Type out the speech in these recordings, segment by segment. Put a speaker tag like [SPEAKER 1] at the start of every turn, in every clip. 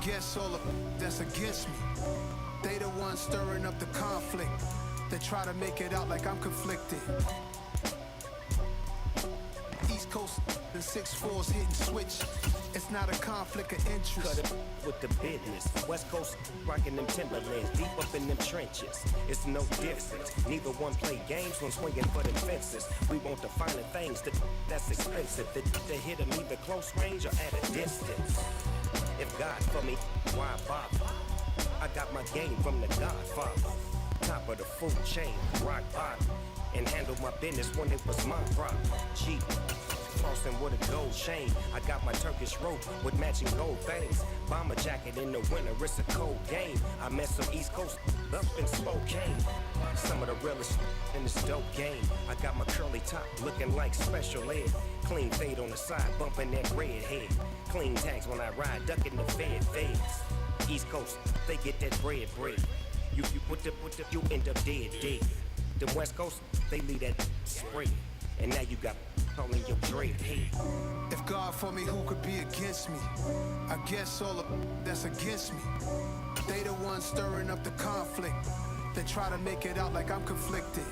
[SPEAKER 1] guess all the that's against me, they the ones stirring up the conflict. They try to make it out like I'm conflicted. East Coast and 6'4's hitting switch. It's not a conflict of interest.
[SPEAKER 2] Cut it with the business. West Coast rocking them Timberlands, deep up in them trenches. It's no difference. Neither one play games when swinging for them fences. We want the finer things that's expensive. They hit them either close range or at a distance. If God for me, why bother? I got my game from the Godfather. Top of the food chain, rock bottom. And handle my business when it was my problem. Cheap. Frosting with a gold chain. I got my Turkish rope with matching gold things. Bomber jacket in the winter, it's a cold game. I met some East Coast up in Spokane. Some of the realest in this dope game. I got my curly top looking like special ed. Clean fade on the side, bumping that red head. Clean tags when I ride, ducking the feds. East Coast, they get that bread. You you end up dead. The West Coast, they leave that spray. And now you got calling your dread head.
[SPEAKER 1] If God for me, who could be against me? I guess all the that's against me. They the ones stirring up the conflict. They try to make it out like I'm conflicted.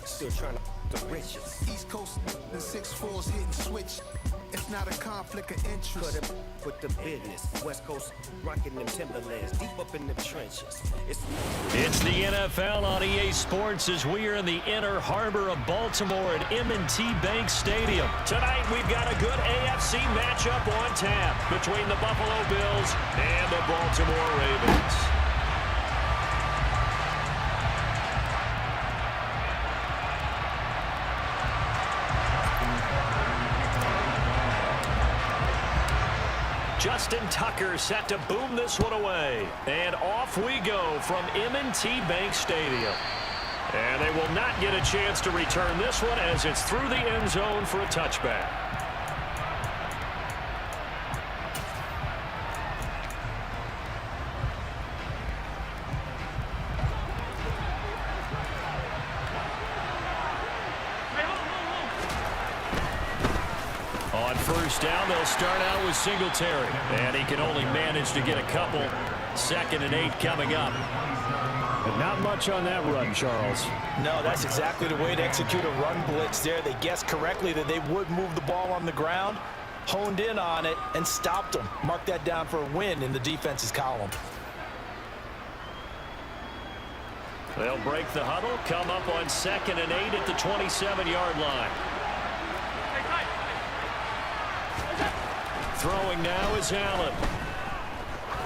[SPEAKER 2] Still trying to the riches.
[SPEAKER 1] East Coast and 6'4's hitting switch. It's not a conflict of interest.
[SPEAKER 2] Cut it with the business. West Coast rocking them Timberlands, deep up in the trenches.
[SPEAKER 3] It's the NFL on EA Sports as we are in the inner harbor of Baltimore at M&T Bank Stadium. Tonight we've got a good AFC matchup on tap between the Buffalo Bills and the Baltimore Ravens. Justin Tucker set to boom this one away. And off we go from M&T Bank Stadium. And they will not get a chance to return this one as it's through the end zone for a touchback. On first down, they'll start out with Singletary. And he can only manage to get a couple. 2nd and 8 coming up. But not much on that run, Charles.
[SPEAKER 4] No, that's exactly the way to execute a run blitz there. They guessed correctly that they would move the ball on the ground, honed in on it, and stopped them. Mark that down for a win in the defense's column.
[SPEAKER 3] They'll break the huddle, come up on 2nd and 8 at the 27-yard line. Throwing now is Allen.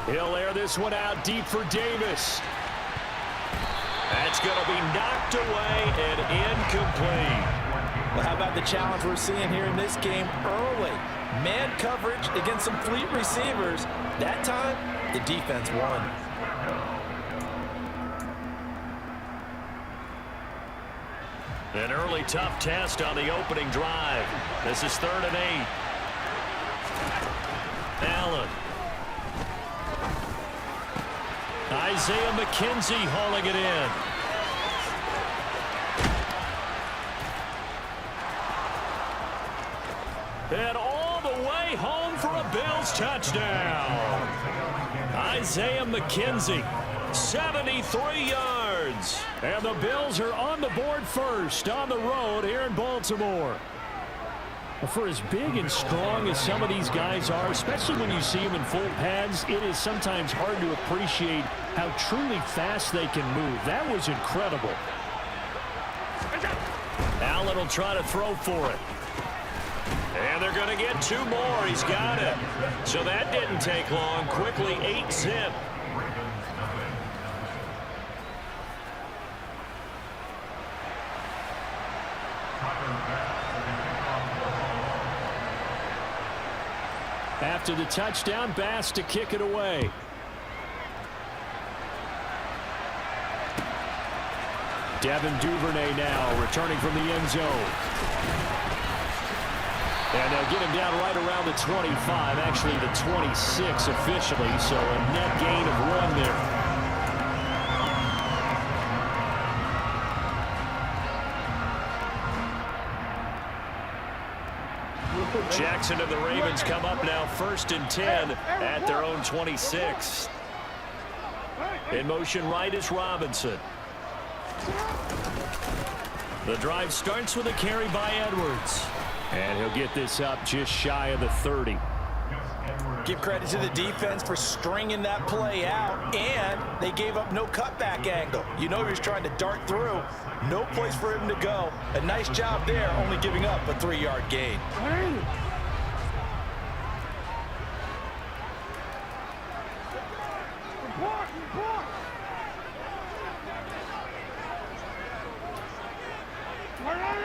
[SPEAKER 3] He'll air this one out deep for Davis. That's going to be knocked away and incomplete.
[SPEAKER 4] Well, how about the challenge we're seeing here in this game early? Man coverage against some fleet receivers. That time, the defense won.
[SPEAKER 3] An early tough test on the opening drive. This is 3rd and 8. Allen. Isaiah McKenzie hauling it in. And all the way home for a Bills touchdown. Isaiah McKenzie, 73 yards. And the Bills are on the board first on the road here in Baltimore. For as big and strong as some of these guys are, especially when you see them in full pads, it is sometimes hard to appreciate how truly fast they can move. That was incredible. Allen will try to throw for it. And they're going to get 2 more. He's got it. So that didn't take long. Quickly 8-zip. After the touchdown, Bass to kick it away. Devin Duvernay now returning from the end zone. And they'll get him down right around the 25, actually the 26 officially, so a net gain of 1 there. Jackson and the Ravens come up now 1st and 10 at their own 26. In motion right is Robinson. The drive starts with a carry by Edwards. And he'll get this up just shy of the 30.
[SPEAKER 4] Give credit to the defense for stringing that play out, and they gave up no cutback angle. You know he was trying to dart through. No place for him to go. A nice job there, only giving up a 3-yard gain.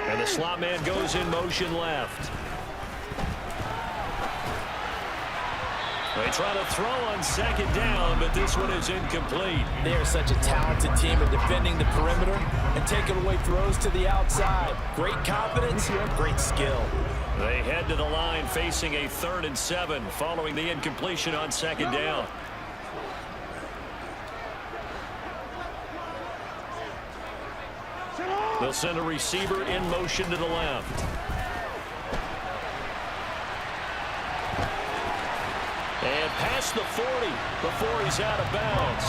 [SPEAKER 3] And the slot man goes in motion left. They try to throw on 2nd down, but this one is incomplete.
[SPEAKER 4] They are such a talented team at defending the perimeter and taking away throws to the outside. Great confidence, great skill.
[SPEAKER 3] They head to the line facing a 3rd and 7 following the incompletion on 2nd down. They'll send a receiver in motion to the left. And past the 40 before he's out of bounds.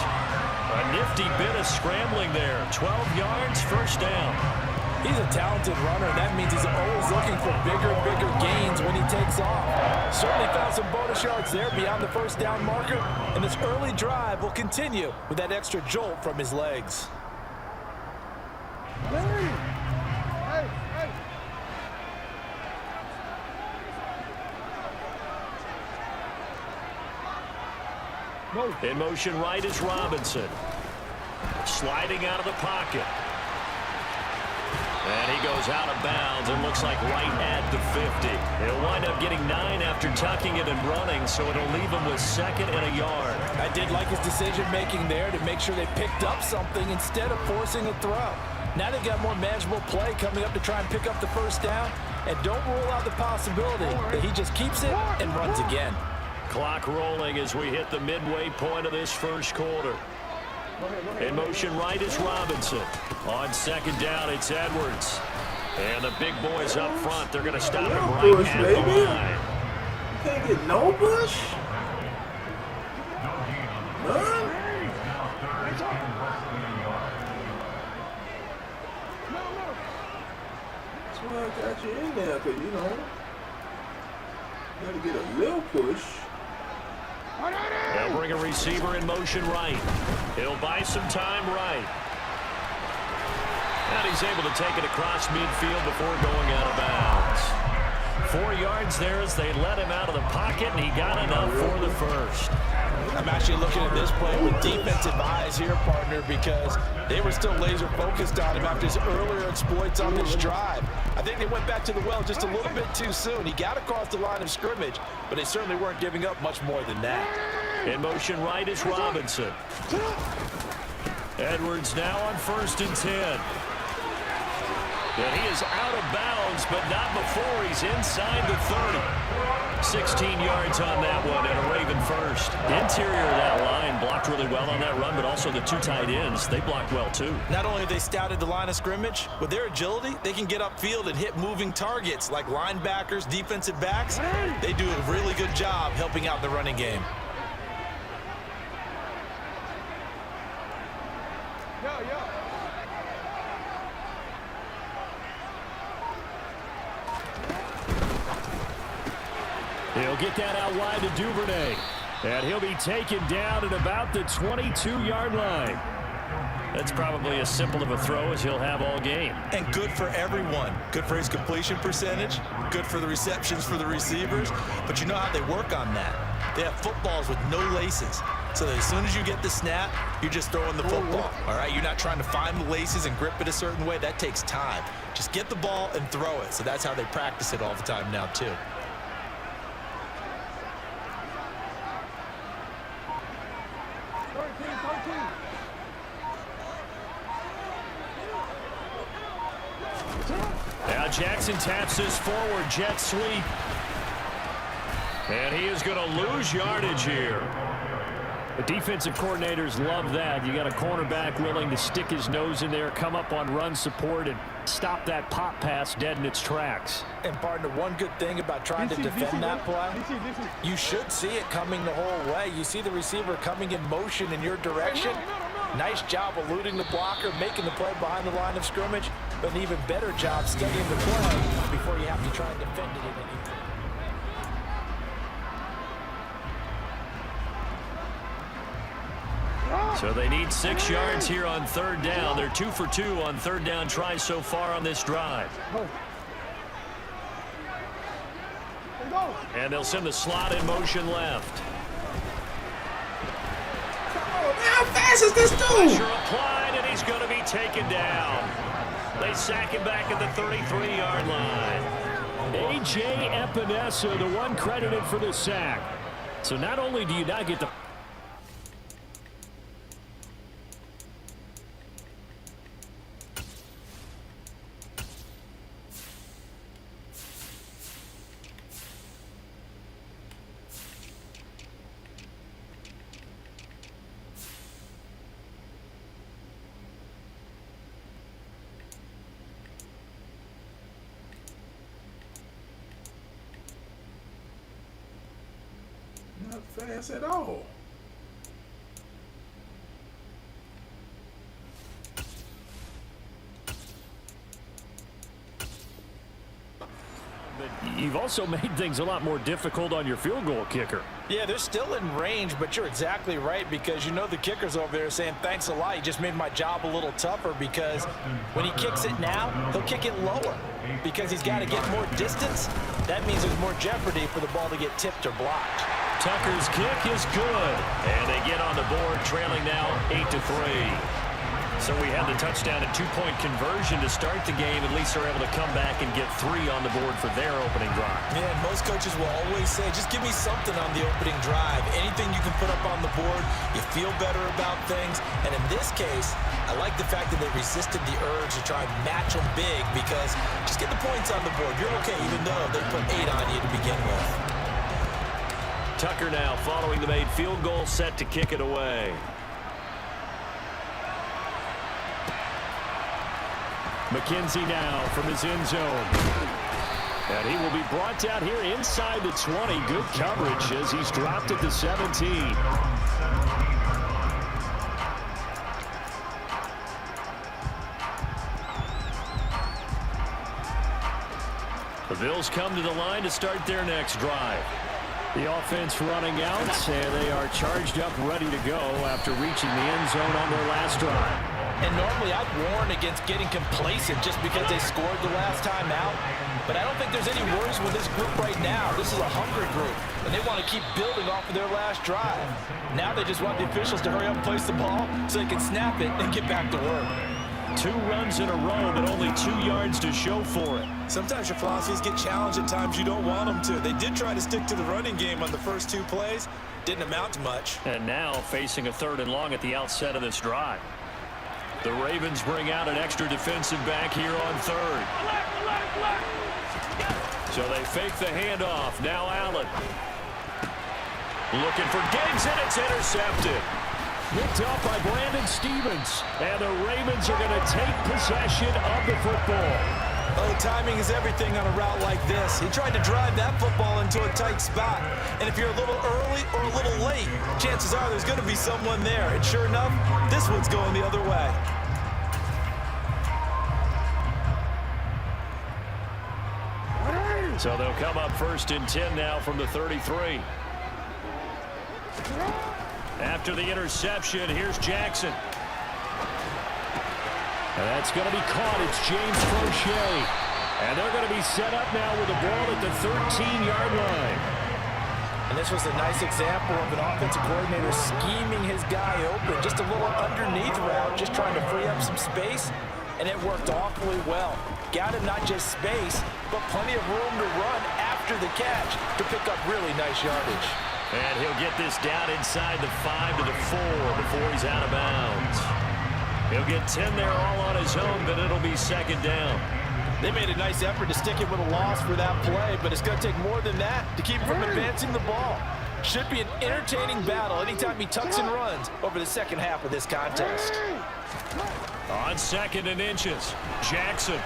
[SPEAKER 3] A nifty bit of scrambling there. 12 yards, 1st down.
[SPEAKER 4] He's a talented runner. That means he's always looking for bigger and bigger gains when he takes off. Certainly found some bonus yards there beyond the 1st down marker. And this early drive will continue with that extra jolt from his legs.
[SPEAKER 3] In motion right is Robinson. Sliding out of the pocket. And he goes out of bounds and looks like right at the 50. He'll wind up getting 9 after tucking it and running, so it'll leave him with 2nd and a yard.
[SPEAKER 4] I did like his decision-making there to make sure they picked up something instead of forcing a throw. Now they've got more manageable play coming up to try and pick up the 1st down. And don't rule out the possibility that he just keeps it and runs again.
[SPEAKER 3] Clock rolling as we hit the midway point of this 1st quarter. In motion right is Robinson. On 2nd down, it's Edwards. And the big boys up front, they're going to stop him right at the line.
[SPEAKER 5] You can't get no push? None? That's why I got you in there, because, you know, you got to get a little push.
[SPEAKER 3] They'll bring a receiver in motion right. He'll buy some time right. And he's able to take it across midfield before going out of bounds. 4 yards there as they let him out of the pocket, and he got enough for the 1st.
[SPEAKER 4] I'm actually looking at this play with defensive eyes here, partner, because they were still laser focused on him after his earlier exploits on this drive. I think they went back to the well just a little bit too soon. He got across the line of scrimmage, but they certainly weren't giving up much more than that.
[SPEAKER 3] In motion right is Robinson. Edwards now on 1st and 10. And he is out of bounds, but not before he's inside the 30. 16 yards on that one and a Raven 1st. Interior of that line blocked really well on that run, but also the 2 tight ends, they blocked well too.
[SPEAKER 4] Not only have they scouted the line of scrimmage, with their agility, they can get upfield and hit moving targets like linebackers, defensive backs. They do a really good job helping out the running game.
[SPEAKER 3] He'll get that out wide to Duvernay. And he'll be taken down at about the 22-yard line. That's probably as simple of a throw as he'll have all game.
[SPEAKER 4] And good for everyone. Good for his completion percentage. Good for the receptions for the receivers. But you know how they work on that. They have footballs with no laces. So that as soon as you get the snap, you're just throwing the football. All right? You're not trying to find the laces and grip it a certain way. That takes time. Just get the ball and throw it. So that's how they practice it all the time now, too.
[SPEAKER 3] Now Jackson taps this forward jet sweep. And he is going to lose yardage here. The defensive coordinators love that. You got a cornerback willing to stick his nose in there, come up on run support, and stop that pop pass dead in its tracks.
[SPEAKER 4] And partner, one good thing about trying to defend that play, you should see it coming the whole way. You see the receiver coming in motion in your direction. Nice job eluding the blocker, making the play behind the line of scrimmage, but an even better job studying the play before you have to try and defend it in any.
[SPEAKER 3] So they need 6 yards here on third down. They're 2 for 2 on third down tries so far on this drive. And they'll send the slot in motion left.
[SPEAKER 5] How fast is this dude?
[SPEAKER 3] Pressure applied, and he's going to be taken down. They sack him back at the 33-yard line. A.J. Epinesa, the one credited for the sack. So not only do you not get the...
[SPEAKER 5] Not fast at all.
[SPEAKER 3] But you've also made things a lot more difficult on your field goal kicker.
[SPEAKER 4] Yeah, they're still in range, but you're exactly right, because you know the kicker's over there saying, thanks a lot, you just made my job a little tougher, because when he kicks it now, he'll kick it lower because he's got to get more distance. That means there's more jeopardy for the ball to get tipped or blocked.
[SPEAKER 3] Tucker's kick is good, and they get on the board trailing now 8-3. So we had the touchdown and 2-point conversion to start the game. At least they're able to come back and get 3 on the board for their opening drive.
[SPEAKER 4] Yeah, and most coaches will always say, just give me something on the opening drive. Anything you can put up on the board, you feel better about things. And in this case, I like the fact that they resisted the urge to try and match them big, because just get the points on the board. You're okay, even though they put 8 on you to begin with.
[SPEAKER 3] Tucker now following the made field goal, set to kick it away. McKenzie now from his end zone. And he will be brought down here inside the 20. Good coverage as he's dropped at the 17. The Bills come to the line to start their next drive. The offense running out, and they are charged up, ready to go after reaching the end zone on their last drive.
[SPEAKER 4] And normally I'd warn against getting complacent just because they scored the last time out. But I don't think there's any worries with this group right now. This is a hungry group, and they want to keep building off of their last drive. Now they just want the officials to hurry up and place the ball so they can snap it and get back to work.
[SPEAKER 3] 2 runs in a row, but only 2 yards to show for it.
[SPEAKER 4] Sometimes your philosophies get challenged at times you don't want them to. They did try to stick to the running game on the first 2 plays. Didn't amount to much.
[SPEAKER 3] And now facing a 3rd and long at the outset of this drive. The Ravens bring out an extra defensive back here on 3rd. So they fake the handoff. Now Allen. Looking for Diggs, and it's intercepted. Picked up by Brandon Stevens. And the Ravens are going to take possession of the football.
[SPEAKER 4] Oh, timing is everything on a route like this. He tried to drive that football into a tight spot. And if you're a little early or a little late, chances are there's going to be someone there. And sure enough, this one's going the other way.
[SPEAKER 3] So they'll come up 1st and 10 now from the 33. After the interception, here's Jackson. And that's going to be caught. It's James Crochet. And they're going to be set up now with the ball at the 13-yard line.
[SPEAKER 4] And this was a nice example of an offensive coordinator scheming his guy open. Just a little underneath route, just trying to free up some space. And it worked awfully well. Got him not just space, but plenty of room to run after the catch to pick up really nice yardage.
[SPEAKER 3] And he'll get this down inside the 5 to the 4 before he's out of bounds. He'll get 10 there all on his own, but it'll be 2nd down.
[SPEAKER 4] They made a nice effort to stick it with a loss for that play, but it's going to take more than that to keep him from advancing the ball. Should be an entertaining battle anytime he tucks and runs over the second half of this contest.
[SPEAKER 3] On 2nd and inches, Jackson.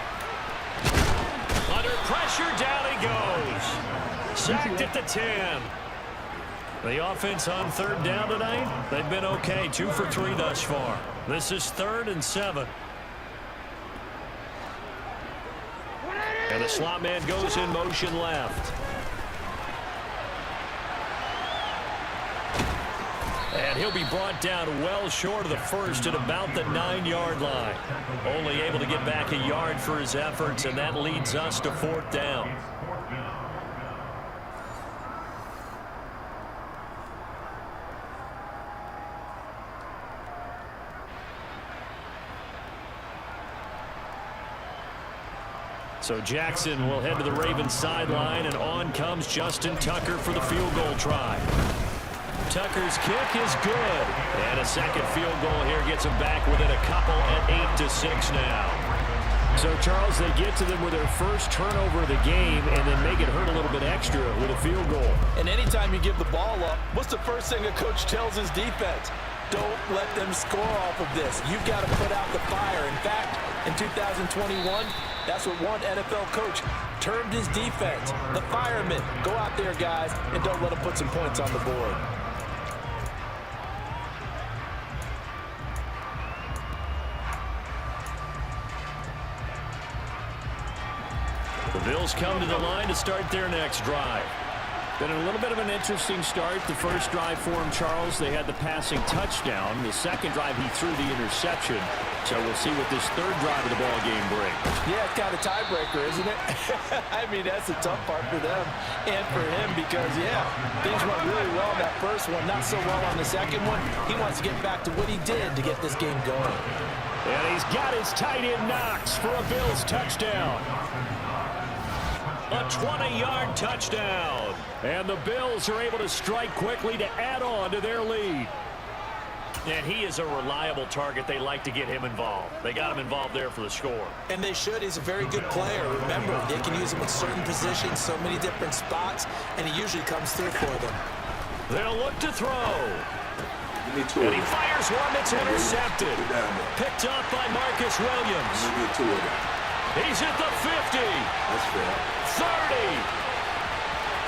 [SPEAKER 3] Under pressure, down he goes. Sacked at the 10. The offense on 3rd down tonight, they've been okay. 2 for 3 thus far. This is 3rd and 7. And the slot man goes in motion left. And he'll be brought down well short of the first at about the 9-yard line. Only able to get back a yard for his efforts, and that leads us to 4th down. So Jackson will head to the Ravens sideline, and on comes Justin Tucker for the field goal try. Tucker's kick is good. And a second field goal here gets him back within a couple at 8-6 now. So, Charles, they get to them with their first turnover of the game and then make it hurt a little bit extra with a field goal.
[SPEAKER 4] And anytime you give the ball up, what's the first thing a coach tells his defense? Don't let them score off of this. You've got to put out the fire. In fact, in 2021, that's what one NFL coach termed his defense. The firemen. Go out there, guys, and don't let them put some points on the board.
[SPEAKER 3] The Bills come to the line to start their next drive. Been a little bit of an interesting start. The first drive for him, Charles, they had the passing touchdown. The second drive, he threw the interception. So we'll see what this third drive of the ball game brings.
[SPEAKER 4] Yeah, it's kind of a tiebreaker, isn't it? I mean, that's the tough part for them and for him because, yeah, things went really well in that first one, not so well on the second one. He wants to get back to what he did to get this game going.
[SPEAKER 3] And he's got his tight end Knox for a Bills touchdown. A 20-yard touchdown. And the Bills are able to strike quickly to add on to their lead. And he is a reliable target. They like to get him involved. They got him involved there for the score.
[SPEAKER 6] And they should. He's a very good player. Remember, they can use him in certain positions, so many different spots, and he usually comes through for them.
[SPEAKER 3] They'll look to throw.
[SPEAKER 5] And
[SPEAKER 3] he fires one that's intercepted. Picked up by Marcus Williams. He's at the 50.
[SPEAKER 5] That's fair.
[SPEAKER 3] 30.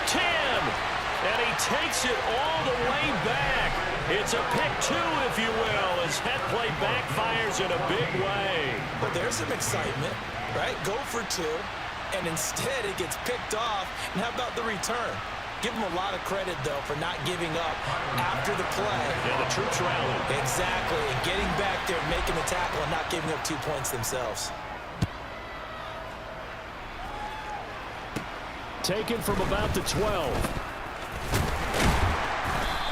[SPEAKER 3] 10. And he takes it all the way back. It's a pick 2, if you will, as that play backfires in a big way.
[SPEAKER 6] But there's some excitement, right? Go for 2, and instead it gets picked off. And how about the return? Give him a lot of credit, though, for not giving up after the play.
[SPEAKER 3] Yeah, the troops rallied.
[SPEAKER 6] Exactly, and getting back there, making the tackle, and not giving up 2 points themselves.
[SPEAKER 3] Taken from about the 12.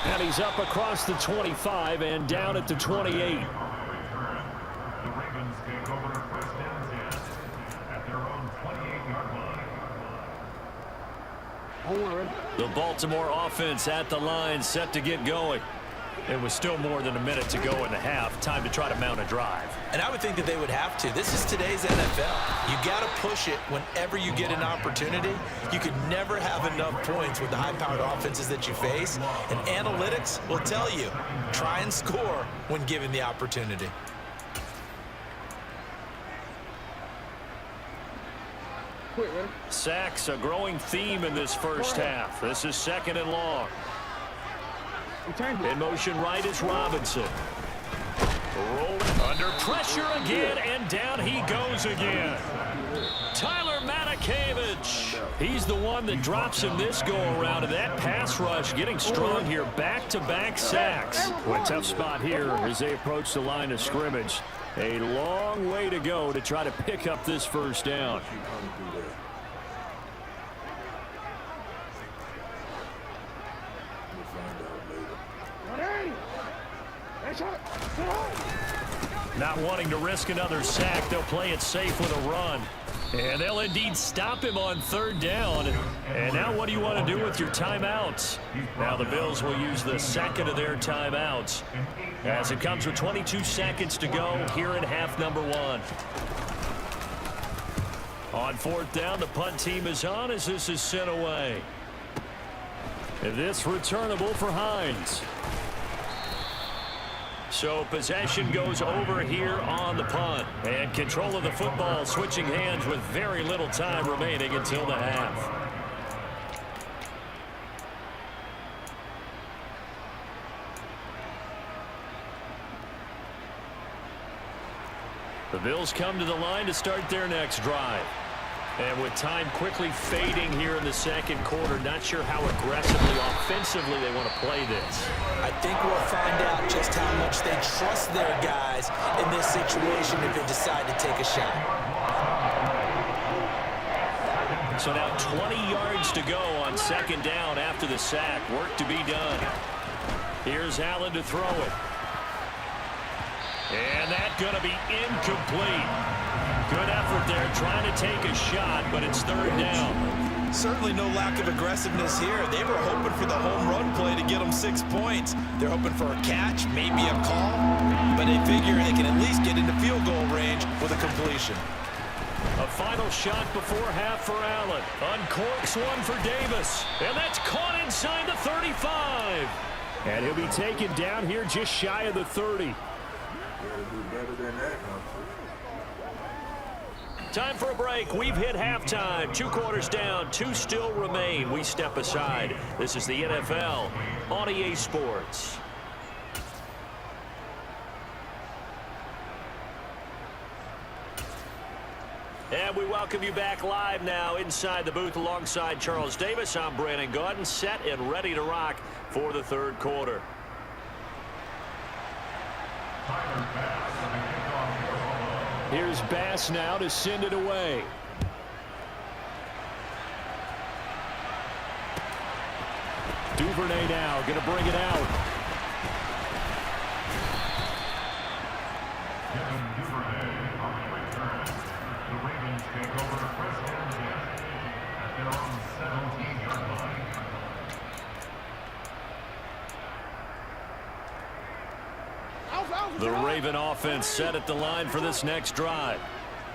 [SPEAKER 3] And he's up across the 25 and down at the 28. The Baltimore offense at the line, set to get going. It was still more than a minute to go in the half. Time to try to mount a drive.
[SPEAKER 6] And I would think that they would have to. This is today's NFL. You got to push it whenever you get an opportunity. You could never have enough points with the high-powered offenses that you face. And analytics will tell you, try and score when given the opportunity.
[SPEAKER 3] Sacks, a growing theme in this first half. This is 2nd and long. In motion right is Robinson. Rolling under pressure again, and down he goes again. Tyler Matakevich. He's the one that drops him this go-around, and that pass rush getting strong here. Back-to-back sacks. Well, a tough spot here as they approach the line of scrimmage. A long way to go to try to pick up this first down. Not wanting to risk another sack, they'll play it safe with a run. And they'll indeed stop him on 3rd down. And now what do you want to do with your timeouts? Now the Bills will use the second of their timeouts as it comes with 22 seconds to go here in half number 1. On 4th down, the punt team is on as this is sent away. This returnable for Hines. So possession goes over here on the punt. And control of the football switching hands with very little time remaining until the half. The Bills come to the line to start their next drive. And with time quickly fading here in the second quarter, not sure how aggressively, offensively they want to play this.
[SPEAKER 6] I think we'll find out just how much they trust their guys in this situation if they decide to take a shot.
[SPEAKER 3] So now 20 yards to go on second down after the sack. Work to be done. Here's Allen to throw it. And that's going to be incomplete. Good effort there trying to take a shot, but it's third down.
[SPEAKER 6] Certainly no lack of aggressiveness here. They were hoping for the home run play to get them 6 points. They're hoping for a catch, maybe a call, but they figure they can at least get into field goal range with a completion.
[SPEAKER 3] A final shot before half for Allen. Uncorks one for Davis. And that's caught inside the 35. And he'll be taken down here just shy of the 30. Time for a break. We've hit halftime. 2 quarters down. 2 still remain. We step aside. This is the NFL on EA Sports. And we welcome you back live now inside the booth alongside Charles Davis. I'm Brandon Gaudin, set and ready to rock for the third quarter. Here's Bass now to send it away. Duvernay now going to bring it out. The Raven offense set at the line for this next drive.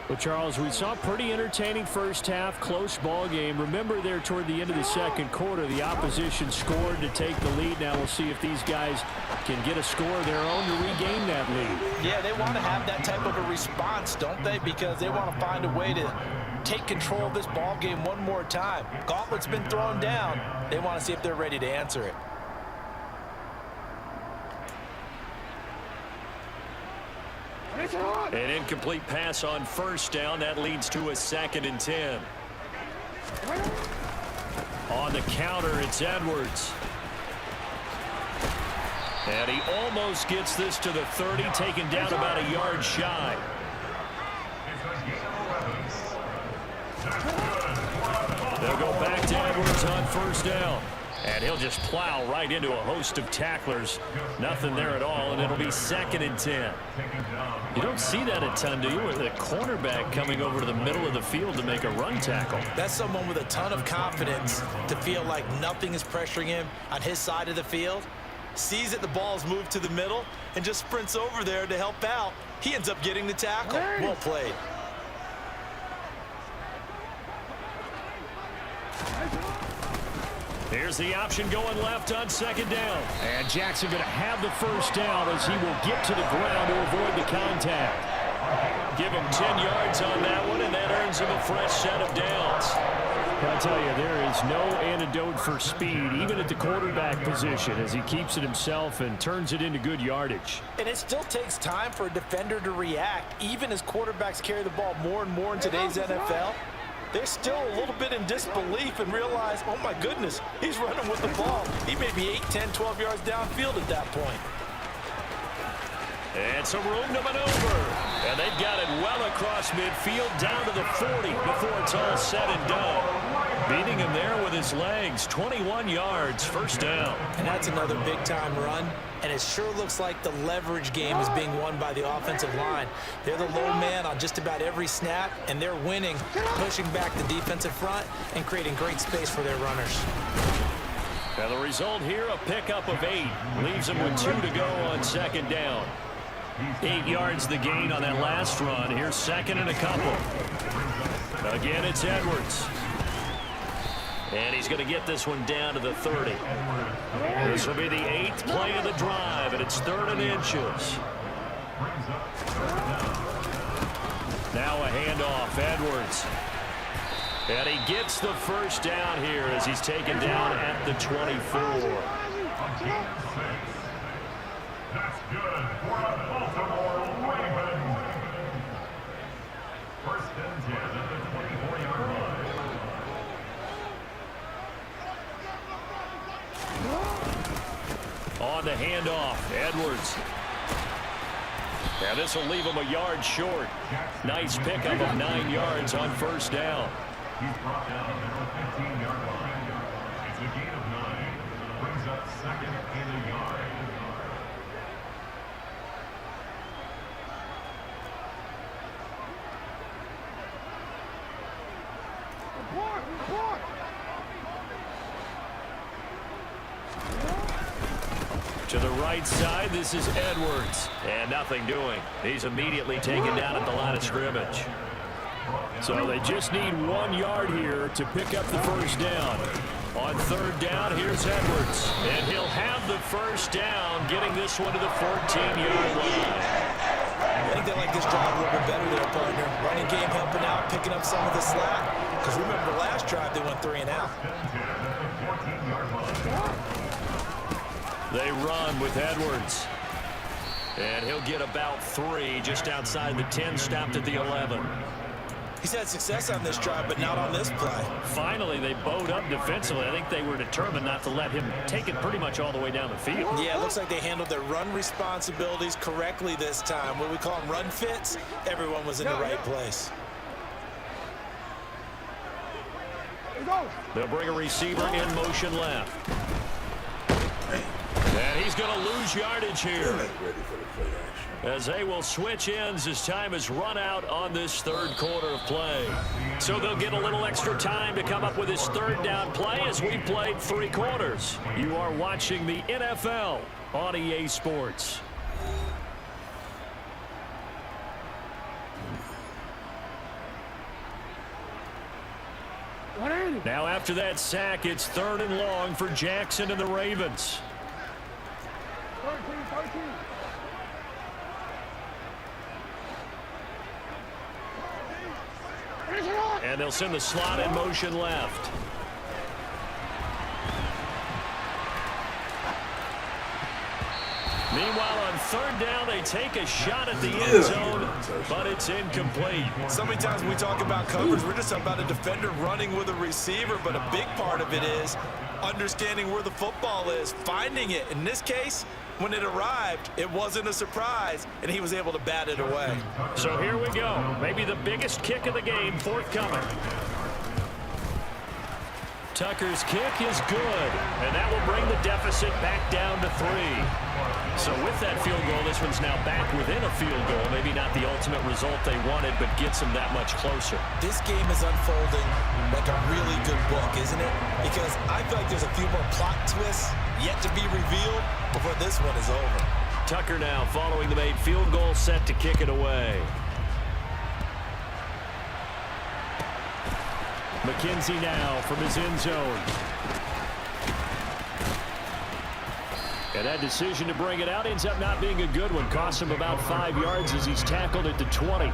[SPEAKER 3] Well, Charles, we saw a pretty entertaining first half, close ball game. Remember there toward the end of the second quarter, the opposition scored to take the lead. Now we'll see if these guys can get a score of their own to regain that lead.
[SPEAKER 6] Yeah, they want to have that type of a response, don't they? Because they want to find a way to take control of this ball game one more time. Gauntlet's been thrown down. They want to see if they're ready to answer it.
[SPEAKER 3] An incomplete pass on first down. That leads to a 2nd and 10. On the counter, it's Edwards. And he almost gets this to the 30, taken down about a yard shy. They'll go back to Edwards on first down. And he'll just plow right into a host of tacklers. Nothing there at all, and it'll be 2nd and 10. You don't see that a ton, do you? With a cornerback coming over to the middle of the field to make a run tackle.
[SPEAKER 6] That's someone with a ton of confidence to feel like nothing is pressuring him on his side of the field. Sees that the ball's moved to the middle and just sprints over there to help out. He ends up getting the tackle. Well played.
[SPEAKER 3] Here's the option going left on second down. And Jackson going to have the first down as he will get to the ground to avoid the contact. Give him 10 yards on that one, and that earns him a fresh set of downs. I tell you, there is no antidote for speed, even at the quarterback position, as he keeps it himself and turns it into good yardage.
[SPEAKER 6] And it still takes time for a defender to react, even as quarterbacks carry the ball more and more in today's NFL. They're still a little bit in disbelief and realize, oh my goodness, he's running with the ball. He may be 8, 10, 12 yards downfield at that point.
[SPEAKER 3] And some room to maneuver. And they've got it well across midfield down to the 40 before it's all said and done. Beating him there with his legs, 21 yards, first down.
[SPEAKER 6] And that's another big-time run. And it sure looks like the leverage game is being won by the offensive line. They're the low man on just about every snap, and they're winning, pushing back the defensive front and creating great space for their runners.
[SPEAKER 3] And the result here, a pickup of 8. Leaves them with 2 to go on second down. 8 yards the gain on that last run. Here's 2nd and a couple. Again, it's Edwards. And he's going to get this one down to the 30. This will be the 8th play of the drive, and it's 3rd and inches. Now a handoff, Edwards. And he gets the first down here as he's taken down at the 24.
[SPEAKER 7] That's good for a Baltimore Ravens. 1st and 10 at the 24-yard line.
[SPEAKER 3] On the handoff, Edwards. Now this will leave him a yard short. Nice pickup of 9 yards on 1st down.
[SPEAKER 7] He's brought down at the 15-yard line. It's a gain of 9. Brings up 2nd and a yard.
[SPEAKER 3] To the right side, this is Edwards. And nothing doing. He's immediately taken down at the line of scrimmage. So they just need 1 yard here to pick up the first down. On 3rd down, here's Edwards. And he'll have the first down, getting this one to the 14-yard line.
[SPEAKER 6] I think they like this drive a little bit better there, partner. Running game helping out, picking up some of the slack. Because remember the last drive, they went 3 and out.
[SPEAKER 3] They run with Edwards. And he'll get about 3 just outside the 10, stopped at the 11.
[SPEAKER 6] He's had success on this drive, but not on this play.
[SPEAKER 3] Finally, they bowed up defensively. I think they were determined not to let him take it pretty much all the way down the field.
[SPEAKER 6] Yeah, it looks like they handled their run responsibilities correctly this time. What we call them run fits, everyone was in the right place.
[SPEAKER 3] They'll bring a receiver in motion left. And he's going to lose yardage here. As they will switch ends as time has run out on this 3rd quarter of play. So they'll get a little extra time to come up with his 3rd down play as we played 3 quarters. You are watching the NFL on EA Sports. Now after that sack, it's 3rd and long for Jackson and the Ravens.
[SPEAKER 8] 13.
[SPEAKER 3] And they'll send the slot in motion left. Meanwhile, on 3rd down, they take a shot at the end zone, but it's incomplete.
[SPEAKER 6] So many times when we talk about coverage, we're just talking about a defender running with a receiver, but a big part of it is understanding where the football is, finding it. In this case, when it arrived, it wasn't a surprise, and he was able to bat it away.
[SPEAKER 3] So here we go. Maybe the biggest kick of the game forthcoming. Tucker's kick is good, and that will bring the deficit back down to 3. So with that field goal, this one's now back within a field goal. Maybe not the ultimate result they wanted, but gets them that much closer.
[SPEAKER 6] This game is unfolding like a really good book, isn't it? Because I feel like there's a few more plot twists yet to be revealed before this one is over.
[SPEAKER 3] Tucker now following the made field goal, set to kick it away. McKenzie now from his end zone. And that decision to bring it out ends up not being a good one. Costs him about 5 yards as he's tackled at the 20.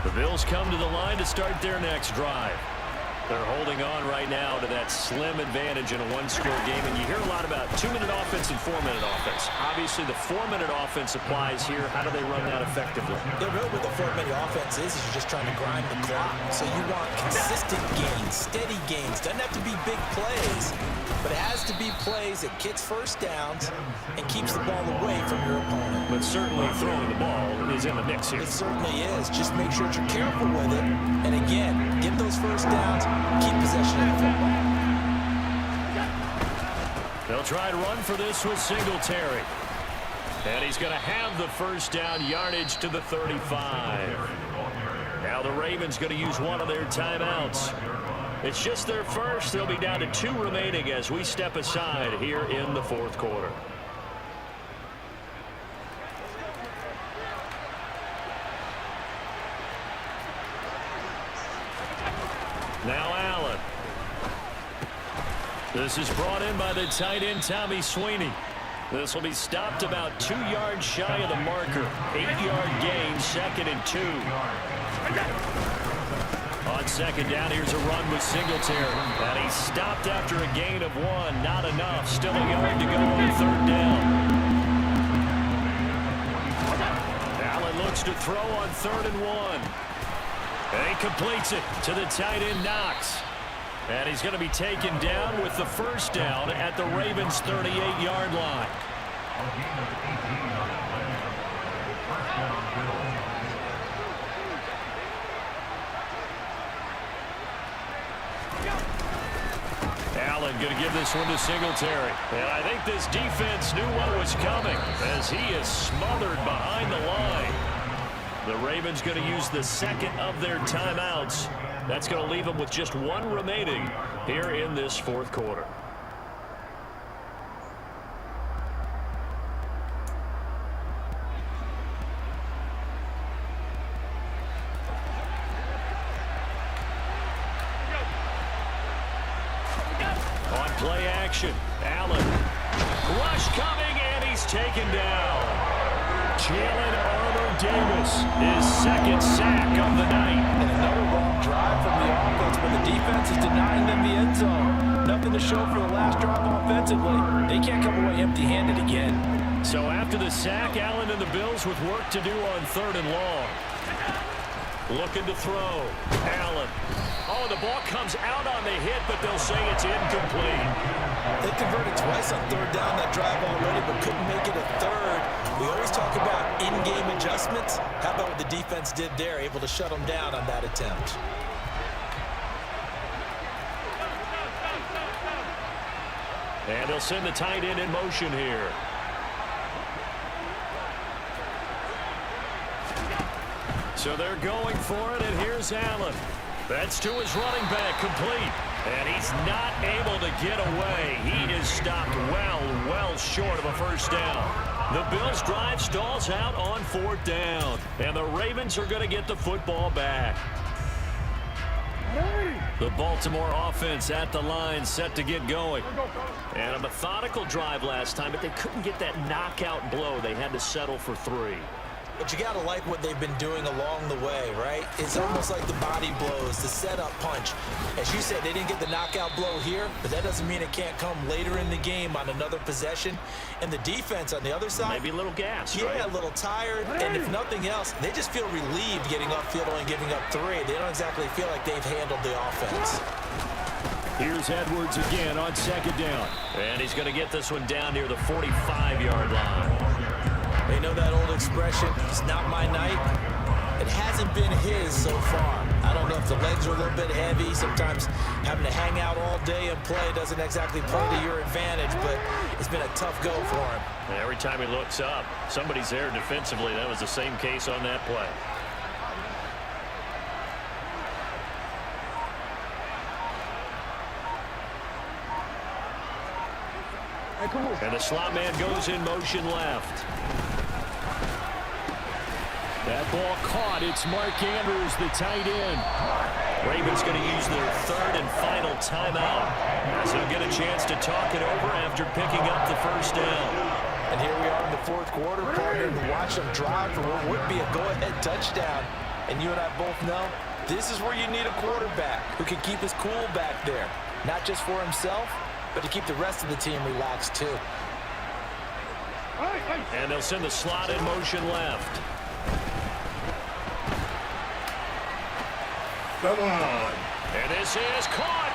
[SPEAKER 3] The Bills come to the line to start their next drive. They're holding on right now to that slim advantage in a one-score game. And you hear a lot about 2-minute offense and 4-minute offense. Obviously, the 4-minute offense applies here. How do they run that effectively?
[SPEAKER 6] Yeah, really what the 4-minute offense is you're just trying to grind the clock. So you want consistent gains, steady gains. Doesn't have to be big plays, but it has to be plays that gets first downs and keeps the ball away from your opponent.
[SPEAKER 3] But certainly throwing the ball is in the mix here.
[SPEAKER 6] It certainly is. Just make sure that you're careful with it. And again, get those first downs. Keep possession of the football.
[SPEAKER 3] They'll try to run for this with Singletary. And he's going to have the first down, yardage to the 35. Now the Ravens going to use one of their timeouts. It's just their first. They'll be down to 2 remaining as we step aside here in the 4th quarter. Now Allen. This is brought in by the tight end, Tommy Sweeney. This will be stopped about 2 yards shy of the marker. 8-yard gain, 2nd and 2. On 2nd down, here's a run with Singletary. And he's stopped after a gain of 1. Not enough. Still a yard to go on 3rd down. Allen looks to throw on 3rd and 1. And he completes it to the tight end, Knox. And he's going to be taken down with the 1st down at the Ravens' 38-yard line. Allen going to give this one to Singletary. And I think this defense knew what was coming as he is smothered behind the line. The Ravens going to use the 2nd of their timeouts. That's going to leave them with just 1 remaining here in this 4th quarter. On play action, Allen. Rush coming, and he's taken down. Jalen Armour-Davis, his 2nd sack of the night.
[SPEAKER 6] And another long drive from the offense where the defense is denying them the end zone. Nothing to show for the last drive offensively. They can't come away empty-handed again.
[SPEAKER 3] So after the sack, Allen and the Bills with work to do on 3rd and long. Looking to throw. Allen. Oh, the ball comes out on the hit, but they'll say it's incomplete.
[SPEAKER 6] They converted twice on 3rd down that drive already, but couldn't make it a 3rd. We always talk about in-game adjustments. How about what the defense did there, able to shut them down on that attempt?
[SPEAKER 3] And they'll send the tight end in motion here. So they're going for it, and here's Allen. That's to his running back, complete. And he's not able to get away. He is stopped well short of a 1st down. The Bills' drive stalls out on 4th down. And the Ravens are going to get the football back. The Baltimore offense at the line, set to get going. And a methodical drive last time, but they couldn't get that knockout blow. They had to settle for 3.
[SPEAKER 6] But you got to like what they've been doing along the way, right? It's almost like the body blows, the setup punch. As you said, they didn't get the knockout blow here, but that doesn't mean it can't come later in the game on another possession. And the defense on the other side,
[SPEAKER 3] maybe a little gas,
[SPEAKER 6] yeah,
[SPEAKER 3] right?
[SPEAKER 6] A little tired. And if nothing else, they just feel relieved getting upfield and giving up 3. They don't exactly feel like they've handled the offense.
[SPEAKER 3] Here's Edwards again on 2nd down. And he's going to get this one down near the 45-yard line.
[SPEAKER 6] They know that old expression, it's not my night. It hasn't been his so far. I don't know if the legs are a little bit heavy. Sometimes having to hang out all day and play doesn't exactly play to your advantage, but it's been a tough go for him.
[SPEAKER 3] And every time he looks up, somebody's there defensively. That was the same case on that play. And the slot man goes in motion left. That ball caught. It's Mark Andrews, the tight end. Ravens going to use their 3rd and final timeout. So they'll get a chance to talk it over after picking up the 1st down.
[SPEAKER 6] And here we are in the 4th quarter, partner, to watch them drive for what would be a go-ahead touchdown. And you and I both know this is where you need a quarterback who can keep his cool back there. Not just for himself, but to keep the rest of the team relaxed too.
[SPEAKER 3] And they'll send the slot in motion left.
[SPEAKER 5] Come on.
[SPEAKER 3] And this is caught.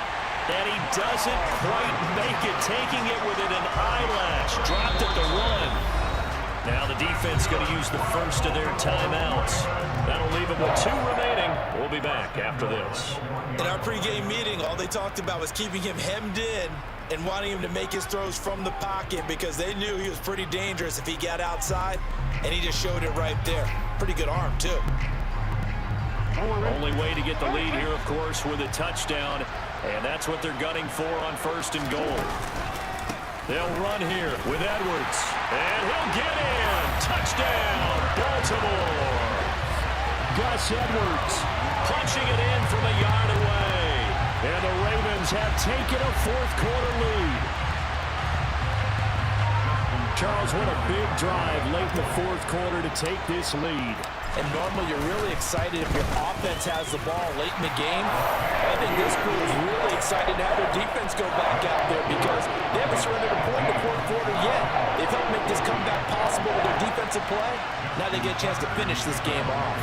[SPEAKER 3] And he doesn't quite make it, taking it within an eyelash. Dropped at the 1. Now the defense going to use the 1st of their timeouts. That'll leave them with 2 remaining. We'll be back after this.
[SPEAKER 6] In our pregame meeting, all they talked about was keeping him hemmed in and wanting him to make his throws from the pocket because they knew he was pretty dangerous if he got outside, and he just showed it right there. Pretty good arm, too.
[SPEAKER 3] Only way to get the lead here, of course, with a touchdown, and that's what they're gunning for on 1st and goal. They'll run here with Edwards, and he'll get in. Touchdown, Baltimore. Gus Edwards punching it in from a yard away. And the Ravens have taken a fourth-quarter lead. Charles, what a big drive late in the fourth quarter to take this lead.
[SPEAKER 6] And normally you're really excited if your offense has the ball late in the game. I think this crew is really excited to have their defense go back out there because they haven't surrendered a point in the fourth quarter yet. They've helped make this comeback possible with their defensive play. Now they get a chance to finish this game off.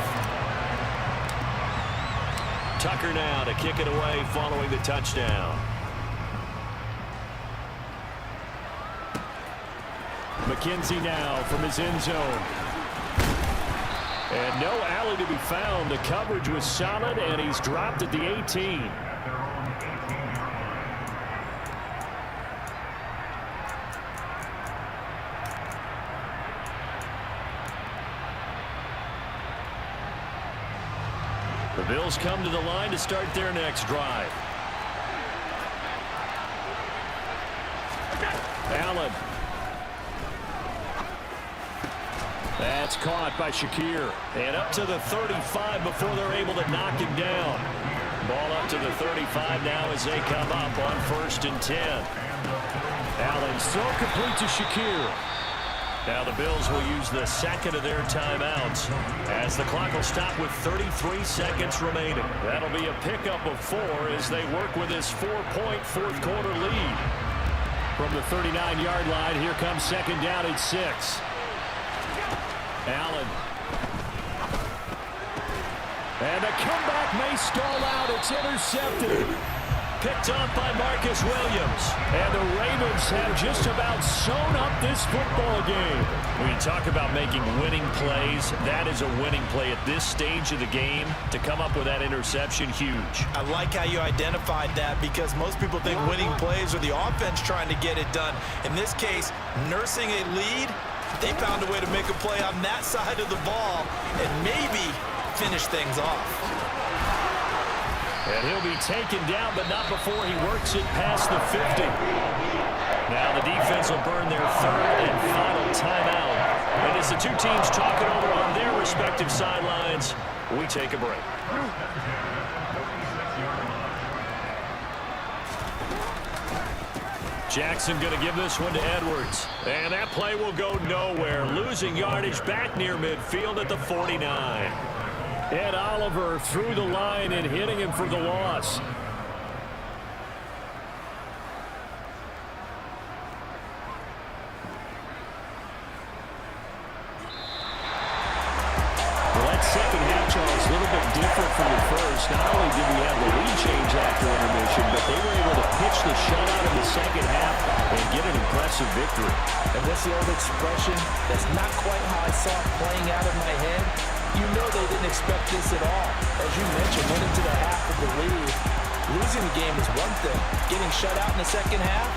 [SPEAKER 3] Tucker now to kick it away following the touchdown. McKenzie now from his end zone. And no alley to be found. The coverage was solid, and he's dropped at the 18. The Bills come to the line to start their next drive. Allen. That's caught by Shakir. And up to the 35 before they're able to knock him down. Ball up to the 35 now as they come up on 1st and 10. Allen still complete to Shakir. Now the Bills will use the second of their timeouts as the clock will stop with 33 seconds remaining. That'll be a pickup of 4 as they work with this 4-point fourth-quarter lead. From the 39-yard line, here comes second down at 6. Allen. And the comeback may stall out. It's intercepted. Picked up by Marcus Williams. And the Ravens have just about sewn up this football game. When you talk about making winning plays, that is a winning play at this stage of the game. To come up with that interception, huge.
[SPEAKER 6] I like how you identified that because most people think winning plays are the offense trying to get it done. In this case, nursing a lead, they found a way to make a play on that side of the ball and maybe finish things off.
[SPEAKER 3] And he'll be taken down, but not before he works it past the 50. Now the defense will burn their third and final timeout. And as the two teams talk it over on their respective sidelines, we take a break. Jackson going to give this one to Edwards. And that play will go nowhere. Losing yardage back near midfield at the 49. Ed Oliver through the line and hitting him for the loss. Well, that second half, Charles, a little bit different from the first. Not only did we have the lead change after intermission, but they were able to pitch the shutout in the second half and get an impressive victory.
[SPEAKER 6] And what's the old expression? That's not quite how I saw it playing out in my head. You know they didn't expect this at all. As you mentioned, went into the half of the lead. Losing the game is one thing. Getting shut out in the second half,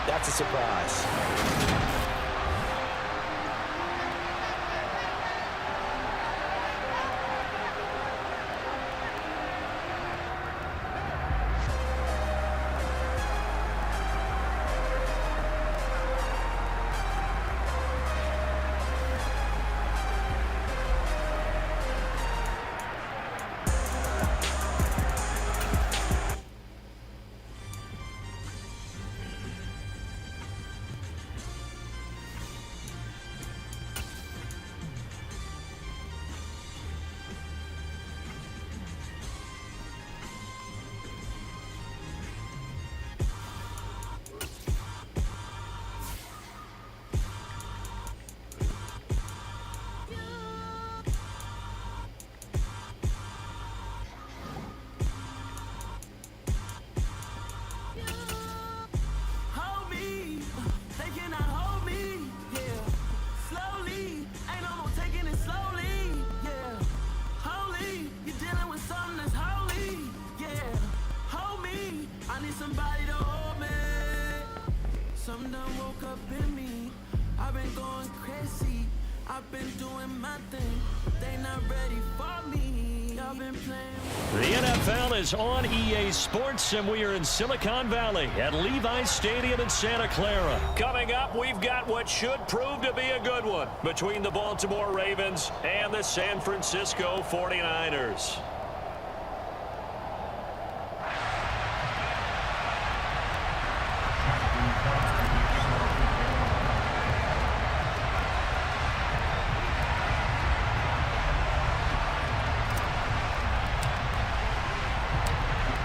[SPEAKER 6] that's a surprise.
[SPEAKER 3] The NFL is on EA Sports, and we are in Silicon Valley at Levi's Stadium in Santa Clara. Coming up, we've got what should prove to be a good one between the Baltimore Ravens and the San Francisco 49ers.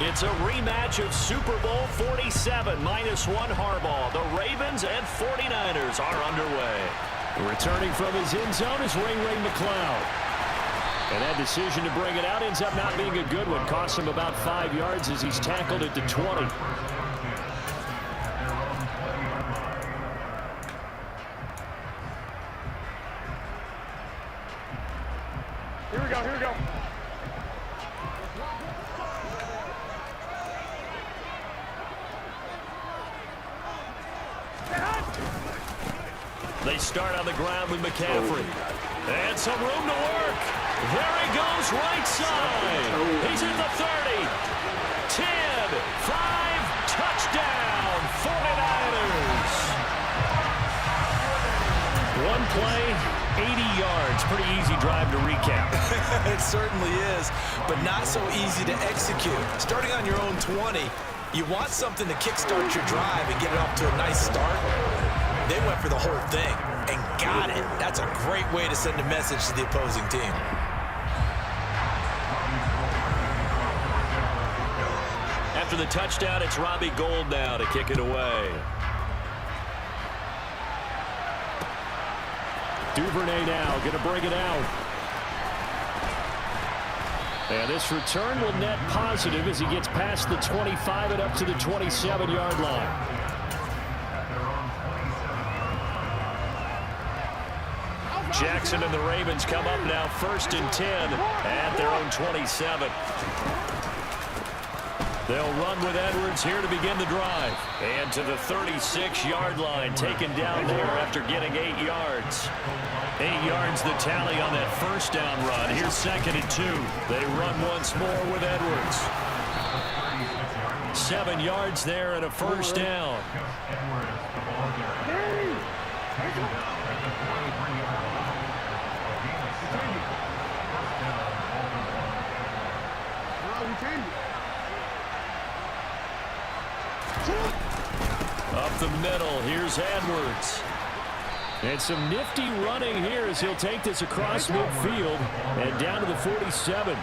[SPEAKER 3] It's a rematch of Super Bowl 47, -1 Harbaugh. The Ravens and 49ers are underway. Returning from his end zone is Ray McCloud. And that decision to bring it out ends up not being a good one. Costs him about 5 yards as he's tackled at the 20.
[SPEAKER 8] Here we go, here we go.
[SPEAKER 3] They start on the ground with McCaffrey. And some room to work. There he goes, right side. He's at the 30. 10, 5, touchdown, 49ers. One play, 80 yards. Pretty easy drive to recap.
[SPEAKER 6] It certainly is, but not so easy to execute. Starting on your own 20, you want something to kickstart your drive and get it off to a nice start. They went for the whole thing and got it. That's a great way to send a message to the opposing team.
[SPEAKER 3] After the touchdown, it's Robbie Gould now to kick it away. Duvernay now going to bring it out. And this return will net positive as he gets past the 25 and up to the 27-yard line. Jackson and the Ravens come up now 1st and 10 at their own 27. They'll run with Edwards here to begin the drive. And to the 36-yard line, taken down there after getting 8 yards. 8 yards the tally on that first down run. Here's 2nd and 2. They run once more with Edwards. 7 yards there and a first down. Up the middle, here's Edwards. And some nifty running here as he'll take this across midfield and down to the 47.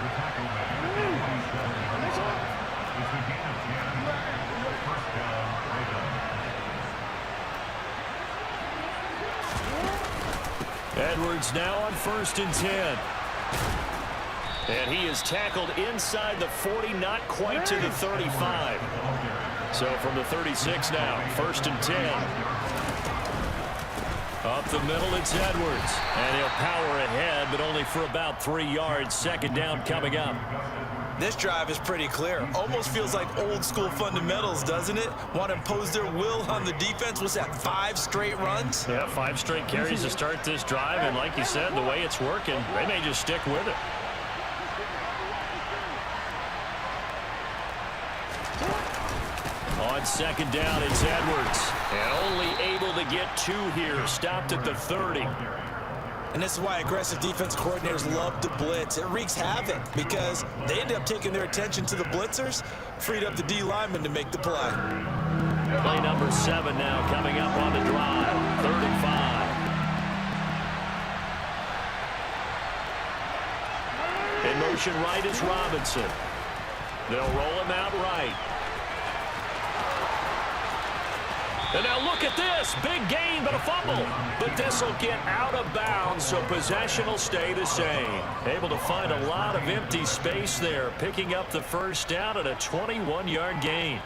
[SPEAKER 3] Edwards now on 1st and 10. And he is tackled inside the 40, not quite to the 35. So from the 36 now, 1st and 10. Up the middle, it's Edwards. And he'll power ahead, but only for about 3 yards. 2nd down coming up.
[SPEAKER 6] This drive is pretty clear. Almost feels like old school fundamentals, doesn't it? Want to impose their will on the defense. Was that 5 straight runs?
[SPEAKER 3] Yeah, 5 straight carries to start this drive. And like you said, the way it's working, they may just stick with it. On 2nd down, it's Edwards. And only able to get 2 here. Stopped at the 30.
[SPEAKER 6] And this is why aggressive defense coordinators love to blitz. It wreaks havoc because they end up taking their attention to the blitzers, freed up the D lineman to make the play.
[SPEAKER 3] Play number 7 now coming up on the drive. 3rd and 5. In motion right is Robinson. They'll roll him out right. And now look at this. Big gain, but a fumble. But this will get out of bounds, so possession will stay the same. Able to find a lot of empty space there, picking up the first down at a 21-yard gain.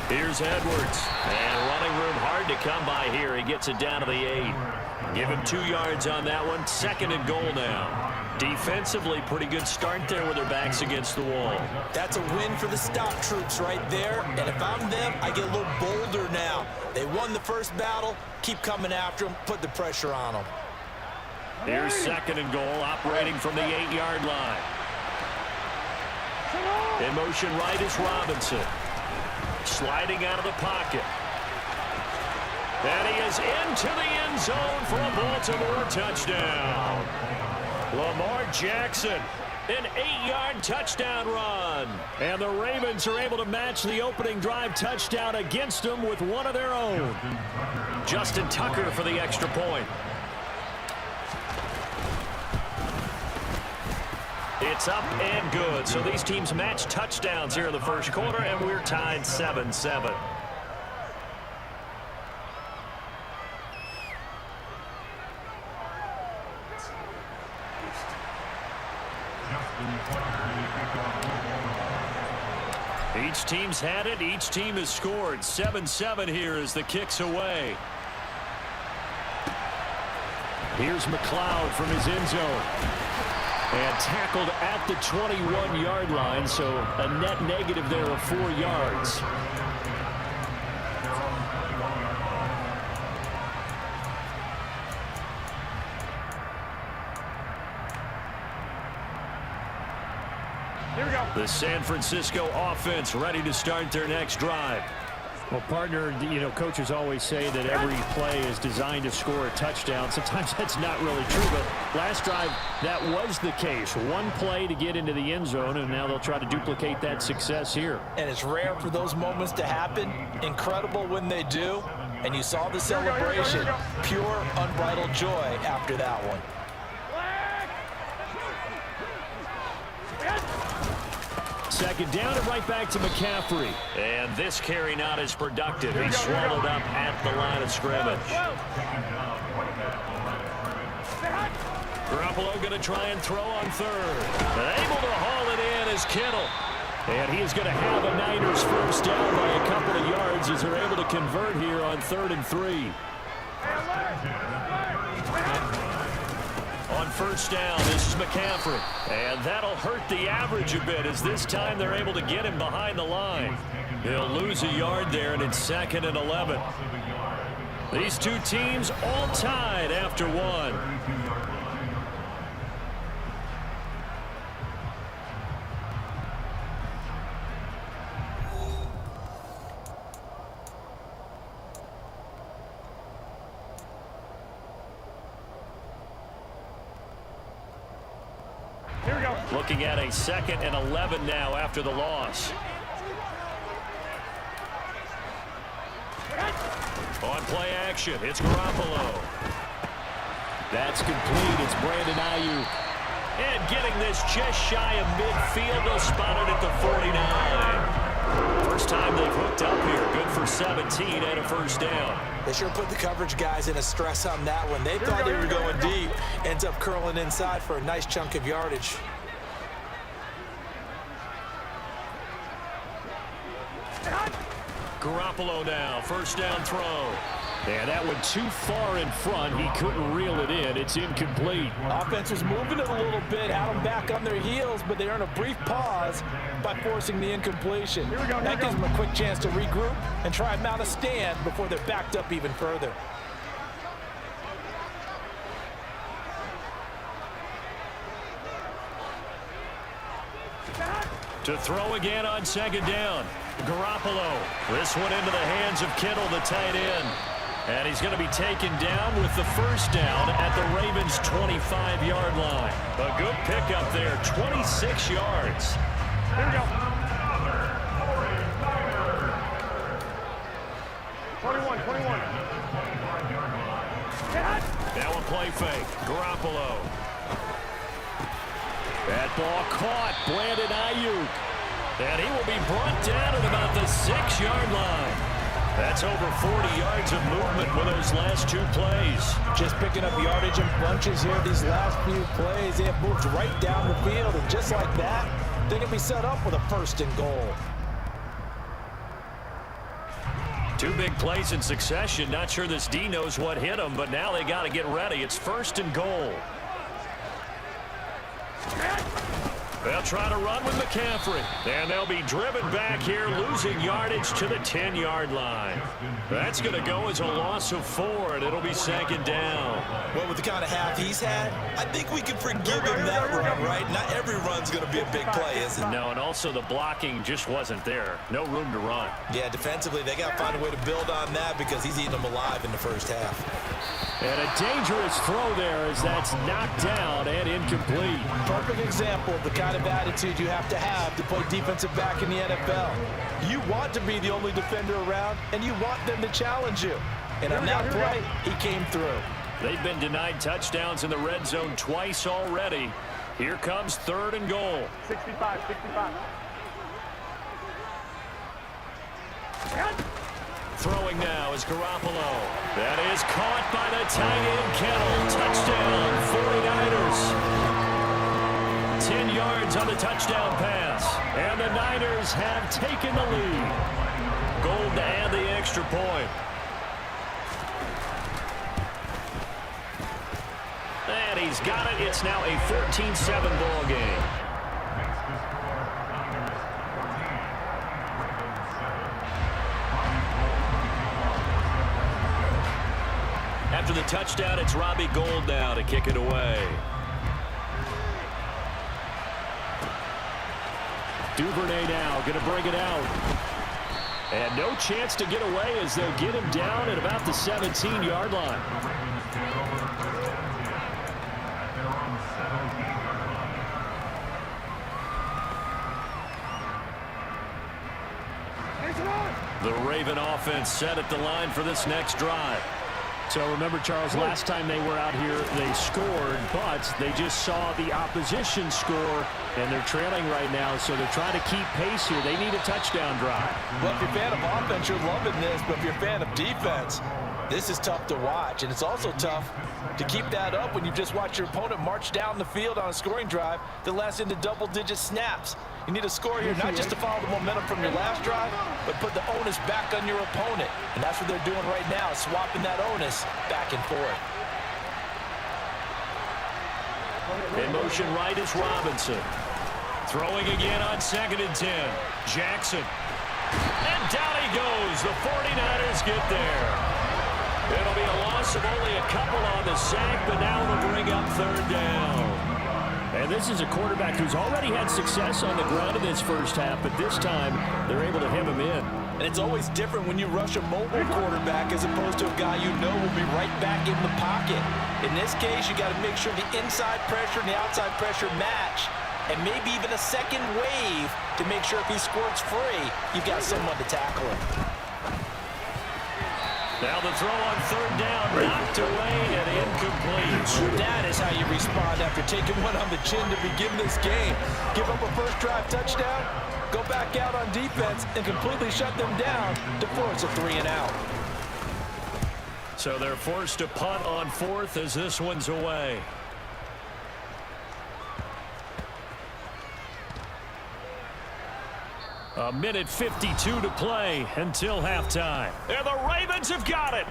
[SPEAKER 3] Here's Edwards. And running room hard to come by here. He gets it down to the 8. Give him 2 yards on that one. 2nd and goal now. Defensively, pretty good start there with their backs against the wall.
[SPEAKER 6] That's a win for the stop troops right there. And if I'm them, I get a little bolder now. They won the first battle. Keep coming after them. Put the pressure on them.
[SPEAKER 3] Here's 2nd and goal, operating from the 8-yard line. In motion right is Robinson. Sliding out of the pocket. And he is into the end zone for a Baltimore touchdown. Lamar Jackson An 8-yard touchdown run. And the Ravens are able to match the opening drive touchdown against them with one of their own. Justin Tucker for the extra point. It's up and good. So these teams match touchdowns here in the first quarter, and we're tied 7-7. Each team's had it. Each team has scored. 7-7 here as the kick's away. Here's McLeod from his end zone. And tackled at the 21-yard line, so a net negative there of 4 yards.
[SPEAKER 8] Here we go.
[SPEAKER 3] The San Francisco offense ready to start their next drive.
[SPEAKER 9] Well, partner, you know, coaches always say that every play is designed to score a touchdown. Sometimes that's not really true, but last drive, that was the case. One play to get into the end zone, and now they'll try to duplicate that success here.
[SPEAKER 6] And it's rare for those moments to happen. Incredible when they do. And you saw the celebration. Pure, unbridled joy after that one.
[SPEAKER 3] Second down and right back to McCaffrey. And this carry not as productive. He's swallowed up at the line of scrimmage. Garoppolo going to try and throw on third. But able to haul it in is Kittle. And he is going to have a Niners first down by a couple of yards as they're able to convert here on 3rd and 3. On first down, this is McCaffrey. And that'll hurt the average a bit as this time they're able to get him behind the line. He'll lose a yard there, and it's 2nd and 11. These two teams all tied after one.
[SPEAKER 8] Here we go.
[SPEAKER 3] Looking at a 2nd and 11 now after the loss. On play action, it's Garoppolo. That's complete. It's Brandon Ayuk. And getting this just shy of midfield. They'll spot it at the 49. First time they've hooked up here. Good for 17 and a first down.
[SPEAKER 6] They sure put the coverage guys in a stress on that one. They thought they were going deep. Ends up curling inside for a nice chunk of yardage.
[SPEAKER 3] Garoppolo now, first down throw. And that one too far in front. He couldn't reel it in. It's incomplete.
[SPEAKER 6] Offense was moving it a little bit, had them back on their heels, but they earn a brief pause by forcing the incompletion. That gives them a quick chance to regroup and try and mount a stand before they're backed up even further.
[SPEAKER 3] To throw again on second down. Garoppolo. This one into the hands of Kittle, the tight end. And he's going to be taken down with the first down at the Ravens' 25-yard line. A good pickup there, 26 yards.
[SPEAKER 8] Here we go. 21.
[SPEAKER 3] Now a play fake. Garoppolo. That ball caught. Brandon Ayuk. And he will be brought down at about the 6-yard line. That's over 40 yards of movement with those last two plays.
[SPEAKER 6] Just picking up yardage in bunches here. These last few plays, they have moved right down the field. And just like that, they can be set up with a 1st and goal.
[SPEAKER 3] Two big plays in succession. Not sure this D knows what hit them, but now they got to get ready. It's 1st and goal. They'll try to run with McCaffrey. And they'll be driven back here, losing yardage to the 10-yard line. That's going to go as a loss of 4, and it'll be 2nd down.
[SPEAKER 4] Well, with the kind of half he's had, I think we can forgive him that run, right? Not every run's going to be a big play, is it?
[SPEAKER 3] No, and also the blocking just wasn't there. No room to run.
[SPEAKER 4] Yeah, defensively, they got to find a way to build on that because he's eating them alive in the first half.
[SPEAKER 9] And a dangerous throw there as that's knocked down and incomplete.
[SPEAKER 6] Perfect example of the kind of attitude you have to play defensive back in the NFL. You want to be the only defender around, and you want them to challenge you. And on that play, he came through.
[SPEAKER 9] They've been denied touchdowns in the red zone twice already. Here comes 3rd and goal.
[SPEAKER 8] 65.
[SPEAKER 9] Throwing now is Garoppolo. That is caught by the tight end Kittle. Touchdown, 49ers. 10 yards on the touchdown pass. And the Niners have taken the lead. Gold to add the extra point. And he's got it. It's now a 14-7 ball game. After the touchdown, it's Robbie Gould now to kick it away. Duvernay now going to bring it out. And no chance to get away as they'll get him down at about the 17-yard line. The Raven offense set at the line for this next drive. So remember, Charles, last time they were out here, they scored, but they just saw the opposition score, and they're trailing right now, so they're trying to keep pace here. They need a touchdown drive.
[SPEAKER 6] Well, if you're a fan of offense, you're loving this, but if you're a fan of defense, this is tough to watch, and it's also tough to keep that up when you just watch your opponent march down the field on a scoring drive that lasts into double-digit snaps. You need a score here, not just to follow the momentum from your last drive, but put the onus back on your opponent. And that's what they're doing right now, swapping that onus back and forth.
[SPEAKER 9] In motion right is Robinson. Throwing again on 2nd and 10. Jackson. And down he goes. The 49ers get there. It'll be a loss of only a couple on the sack, but now it'll bring up 3rd down. And this is a quarterback who's already had success on the ground in this first half, but this time they're able to hem him in.
[SPEAKER 6] And it's always different when you rush a mobile quarterback as opposed to a guy you know will be right back in the pocket. In this case, you got to make sure the inside pressure and the outside pressure match, and maybe even a second wave to make sure if he squirts free, you've got someone to tackle him.
[SPEAKER 9] Now the throw on 3rd down, knocked away and incomplete.
[SPEAKER 6] That is how you respond after taking one on the chin to begin this game. Give up a first drive touchdown, go back out on defense, and completely shut them down to force a 3-and-out.
[SPEAKER 9] So they're forced to punt on 4th as this one's away. A minute 52 to play until halftime. And the Ravens have got it.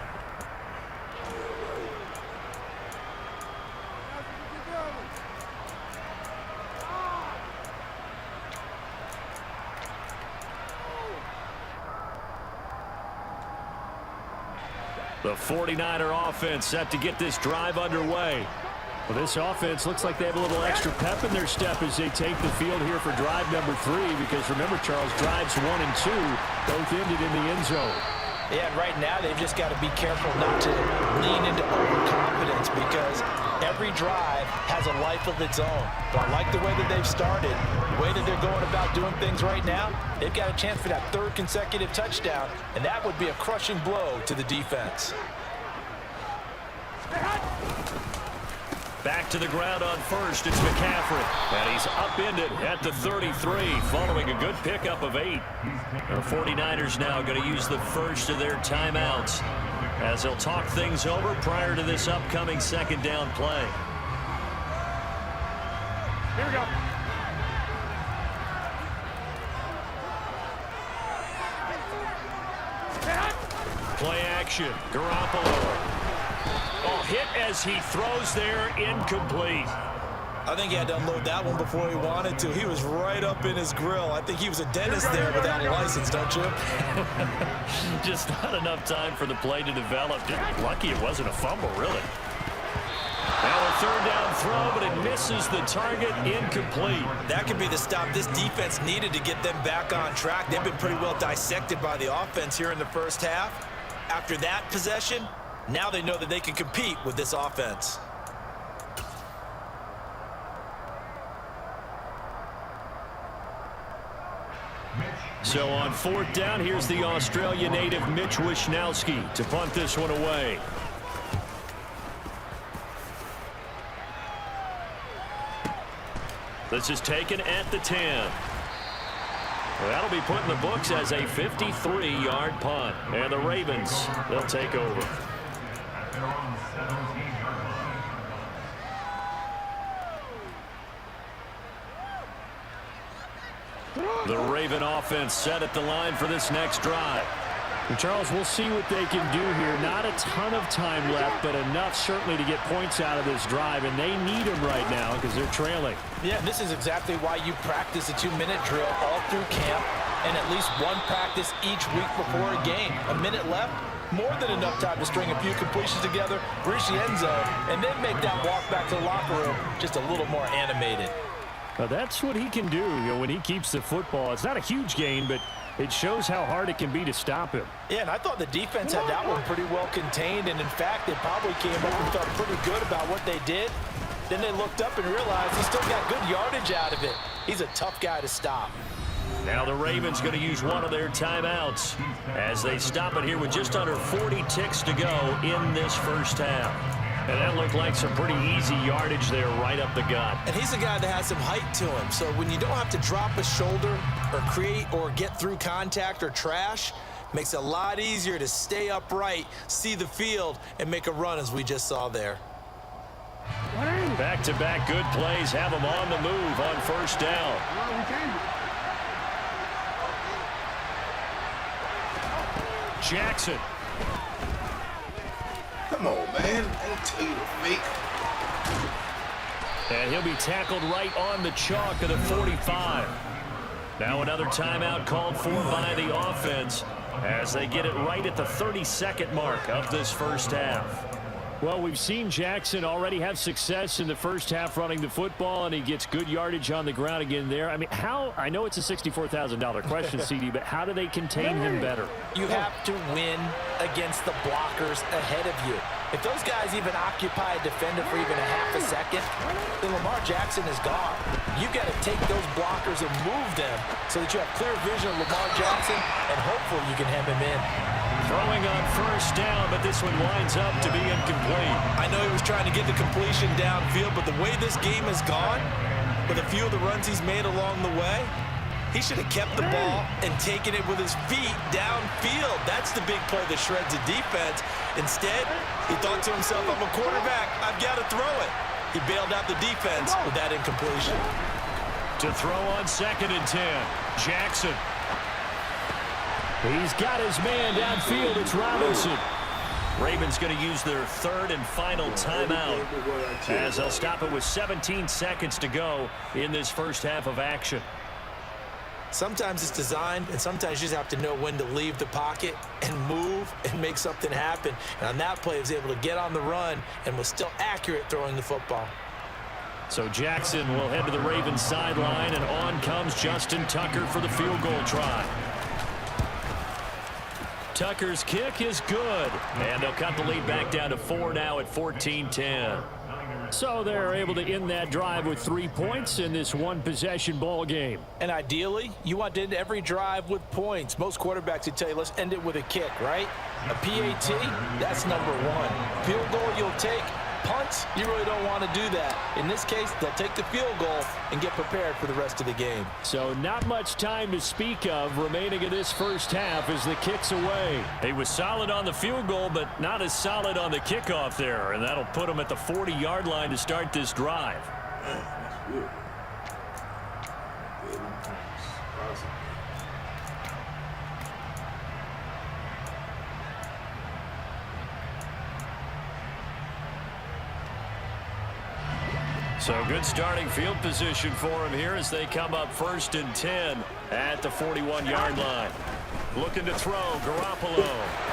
[SPEAKER 9] The 49er offense set to get this drive underway. Well, this offense looks like they have a little extra pep in their step as they take the field here for drive number 3, because remember, Charles, drives 1 and 2 both ended in the end zone.
[SPEAKER 6] Yeah, and right now they've just got to be careful not to lean into overconfidence, because every drive has a life of its own. But I like the way that they've started, the way that they're going about doing things right now. They've got a chance for that 3rd consecutive touchdown, and that would be a crushing blow to the defense.
[SPEAKER 9] Back to the ground on 1st, it's McCaffrey. And he's upended at the 33 following a good pickup of 8. The 49ers now going to use the first of their timeouts as they'll talk things over prior to this upcoming 2nd down play.
[SPEAKER 8] Here we go.
[SPEAKER 9] Play action. Garoppolo. Oh, hit as he throws there, incomplete.
[SPEAKER 6] I think he had to unload that one before he wanted to. He was right up in his grill. I think he was a dentist there without a license, don't you?
[SPEAKER 9] Just not enough time for the play to develop. Lucky it wasn't a fumble, really. Now a 3rd down throw, but it misses the target, incomplete.
[SPEAKER 6] That could be the stop this defense needed to get them back on track. They've been pretty well dissected by the offense here in the first half. After that possession, Now they know that they can compete with this offense.
[SPEAKER 3] So on 4th down, here's the Australia native Mitch Wishnowsky to punt this one away. This is taken at the 10. Well, that'll be put in the books as a 53-yard punt. And the Ravens, they'll take over.
[SPEAKER 7] At their own 17-yard line.
[SPEAKER 3] The Raven offense set at the line for this next drive.
[SPEAKER 9] And Charles, we'll see what they can do here. Not a ton of time left, but enough certainly to get points out of this drive, and they need them right now because they're trailing.
[SPEAKER 6] Yeah, this is exactly why you practice a 2-minute drill all through camp and at least one practice each week before a game. A minute left, more than enough time to string a few completions together, reach the end zone, and then make that walk back to the locker room just a little more animated.
[SPEAKER 9] Well, that's what he can do, when he keeps the football. It's not a huge gain, but it shows how hard it can be to stop him.
[SPEAKER 6] Yeah, and I thought the defense had that one pretty well contained, and in fact, they probably came up and felt pretty good about what they did. Then they looked up and realized he still got good yardage out of it. He's a tough guy to stop.
[SPEAKER 3] Now the Ravens going to use one of their timeouts as they stop it here with just under 40 ticks to go in this first half. And that looked like some pretty easy yardage there right up the gut.
[SPEAKER 6] And he's a guy that has some height to him. So when you don't have to drop a shoulder or create or get through contact or trash, makes it a lot easier to stay upright, see the field, and make a run as we just saw there.
[SPEAKER 3] Back-to-back good plays have them on the move on first down. Jackson.
[SPEAKER 5] Come on, man. I tell you to fake.
[SPEAKER 3] And he'll be tackled right on the chalk of the 45. Now another timeout called for by the offense as they get it right at the 32nd mark of this first half.
[SPEAKER 9] Well, we've seen Jackson already have success in the first half running the football, and he gets good yardage on the ground again there. I mean, I know it's a $64,000 question, CD, but how do they contain him better?
[SPEAKER 6] You have to win against the blockers ahead of you. If those guys even occupy a defender for even a half a second, then Lamar Jackson is gone. You've got to take those blockers and move them so that you have clear vision of Lamar Jackson, and hopefully you can hem him in.
[SPEAKER 3] Throwing on first down, but this one winds up to be incomplete.
[SPEAKER 6] I know he was trying to get the completion downfield, but the way this game has gone, with a few of the runs he's made along the way, he should have kept the ball and taken it with his feet downfield. That's the big play that shreds the defense. Instead, he thought to himself, I'm a quarterback, I've got to throw it. He bailed out the defense with that incompletion.
[SPEAKER 3] To throw on 2nd and 10, Jackson.
[SPEAKER 9] He's got his man downfield. It's Robinson.
[SPEAKER 3] Ravens going to use their 3rd and final timeout as they'll stop it with 17 seconds to go in this first half of action.
[SPEAKER 6] Sometimes it's designed, and sometimes you just have to know when to leave the pocket and move and make something happen. And on that play, he was able to get on the run and was still accurate throwing the football.
[SPEAKER 3] So Jackson will head to the Ravens sideline, and on comes Justin Tucker for the field goal try. Tucker's kick is good, and they'll cut the lead back down to 4 now at 14-10.
[SPEAKER 9] So they're able to end that drive with 3 points in this one-possession ball game.
[SPEAKER 6] And ideally, you want to end every drive with points. Most quarterbacks would tell you, let's end it with a kick, right? A PAT, that's number 1. Field goal you'll take. Punts, you really don't want to do that. In this case, they'll take the field goal and get prepared for the rest of the game.
[SPEAKER 9] So not much time to speak of remaining in this first half as the kick's away.
[SPEAKER 3] He was solid on the field goal, but not as solid on the kickoff there, and that'll put him at the 40-yard line to start this drive.
[SPEAKER 5] That's good. Awesome.
[SPEAKER 3] So good starting field position for him here as they come up 1st and 10 at the 41-yard line. Looking to throw, Garoppolo.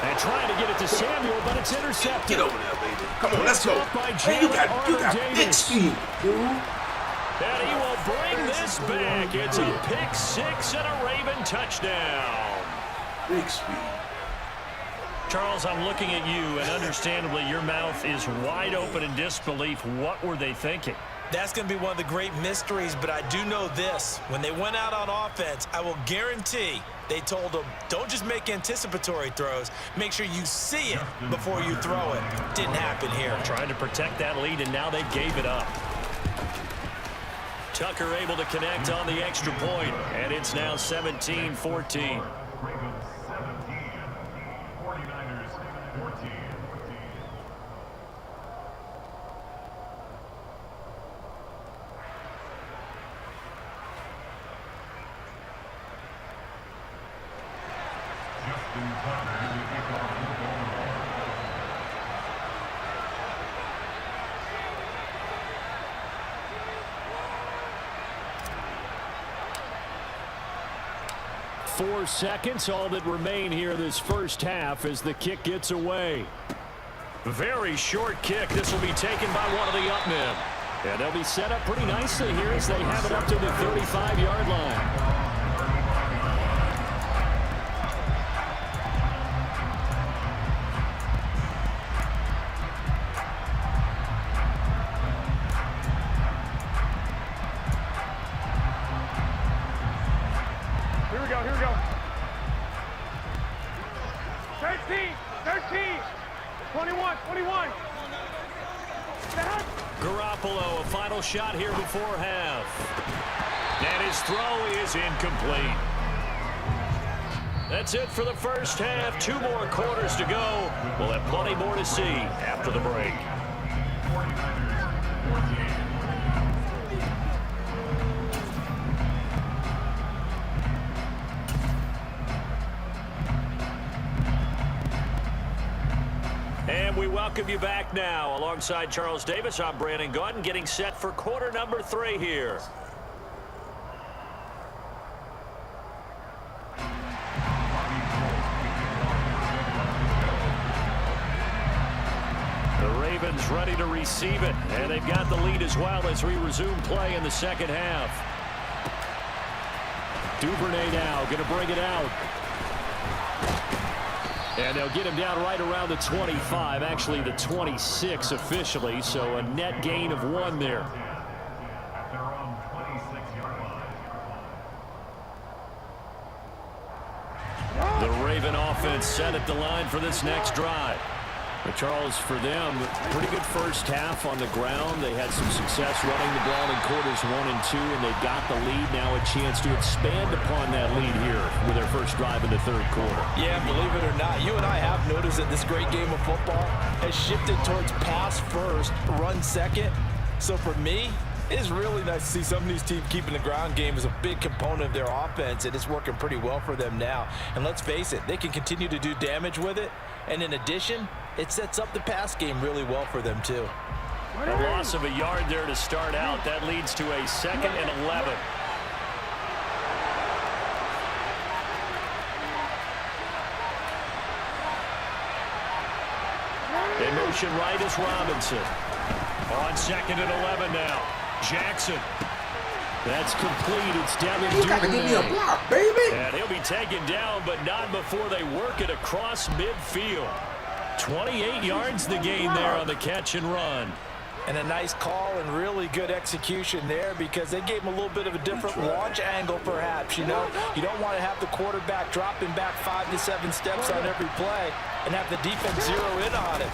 [SPEAKER 3] And trying to get it to Samuel, but it's intercepted.
[SPEAKER 5] Get over there, baby. Come on, let's go.
[SPEAKER 3] Hey,
[SPEAKER 5] you got big speed, dude.
[SPEAKER 3] And he will bring this back. It's a pick 6 and a Raven touchdown.
[SPEAKER 5] Big speed.
[SPEAKER 3] Charles, I'm looking at you, and understandably, your mouth is wide open in disbelief. What were they thinking?
[SPEAKER 6] That's going to be one of the great mysteries, but I do know this. When they went out on offense, I will guarantee they told them, don't just make anticipatory throws. Make sure you see it before you throw it. Didn't happen here.
[SPEAKER 3] Trying to protect that lead, and now they gave it up. Tucker able to connect on the extra point, and it's now 17-14.
[SPEAKER 7] Ravens 17, 49ers 14. Justin Tucker to kick off the ball.
[SPEAKER 9] Four seconds, all that remain here this first half as the kick gets away.
[SPEAKER 3] Very short kick. This will be taken by one of the up men.
[SPEAKER 9] And they'll be set up pretty nicely here as they have it up to the 35-yard line.
[SPEAKER 8] Here we go. 13, 21.
[SPEAKER 3] Garoppolo, a final shot here before half. And his throw is incomplete. That's it for the first half. 2 more quarters to go. We'll have plenty more to see after the break.
[SPEAKER 7] 49ers 14.
[SPEAKER 3] And we welcome you back now. Alongside Charles Davis, I'm Brandon Gaudin, getting set for quarter number 3 here. The Ravens ready to receive it, and they've got the lead as well as we resume play in the second half.
[SPEAKER 9] Duvernay now going to bring it out. And they'll get him down right around the 25, actually the 26 officially, so a net gain of 1 there.
[SPEAKER 7] At their own 26-yard line.
[SPEAKER 3] The Raven offense set at the line for this next drive.
[SPEAKER 9] But Charles, for them, pretty good first half on the ground. They had some success running the ball in quarters 1 and 2, and they got the lead. Now a chance to expand upon that lead here with their first drive in the third quarter.
[SPEAKER 6] Yeah, believe it or not, you and I have noticed that this great game of football has shifted towards pass first, run second. So for me, it is really nice to see some of these teams keeping the ground game as a big component of their offense, and it's working pretty well for them now. And let's face it, they can continue to do damage with it. And in addition, it sets up the pass game really well for them, too.
[SPEAKER 3] A loss of a yard there to start out. That leads to a 2nd and 11. In motion right is Robinson. On 2nd and 11 now. Jackson.
[SPEAKER 9] That's complete. It's down to
[SPEAKER 5] You gotta give me a block, baby.
[SPEAKER 3] And he'll be taken down, but not before they work it across midfield. 28 yards the gain there on the catch and run.
[SPEAKER 6] And a nice call and really good execution there because they gave him a little bit of a different launch angle perhaps, you know. You don't want to have the quarterback dropping back 5 to 7 steps on every play and have the defense zero in on it.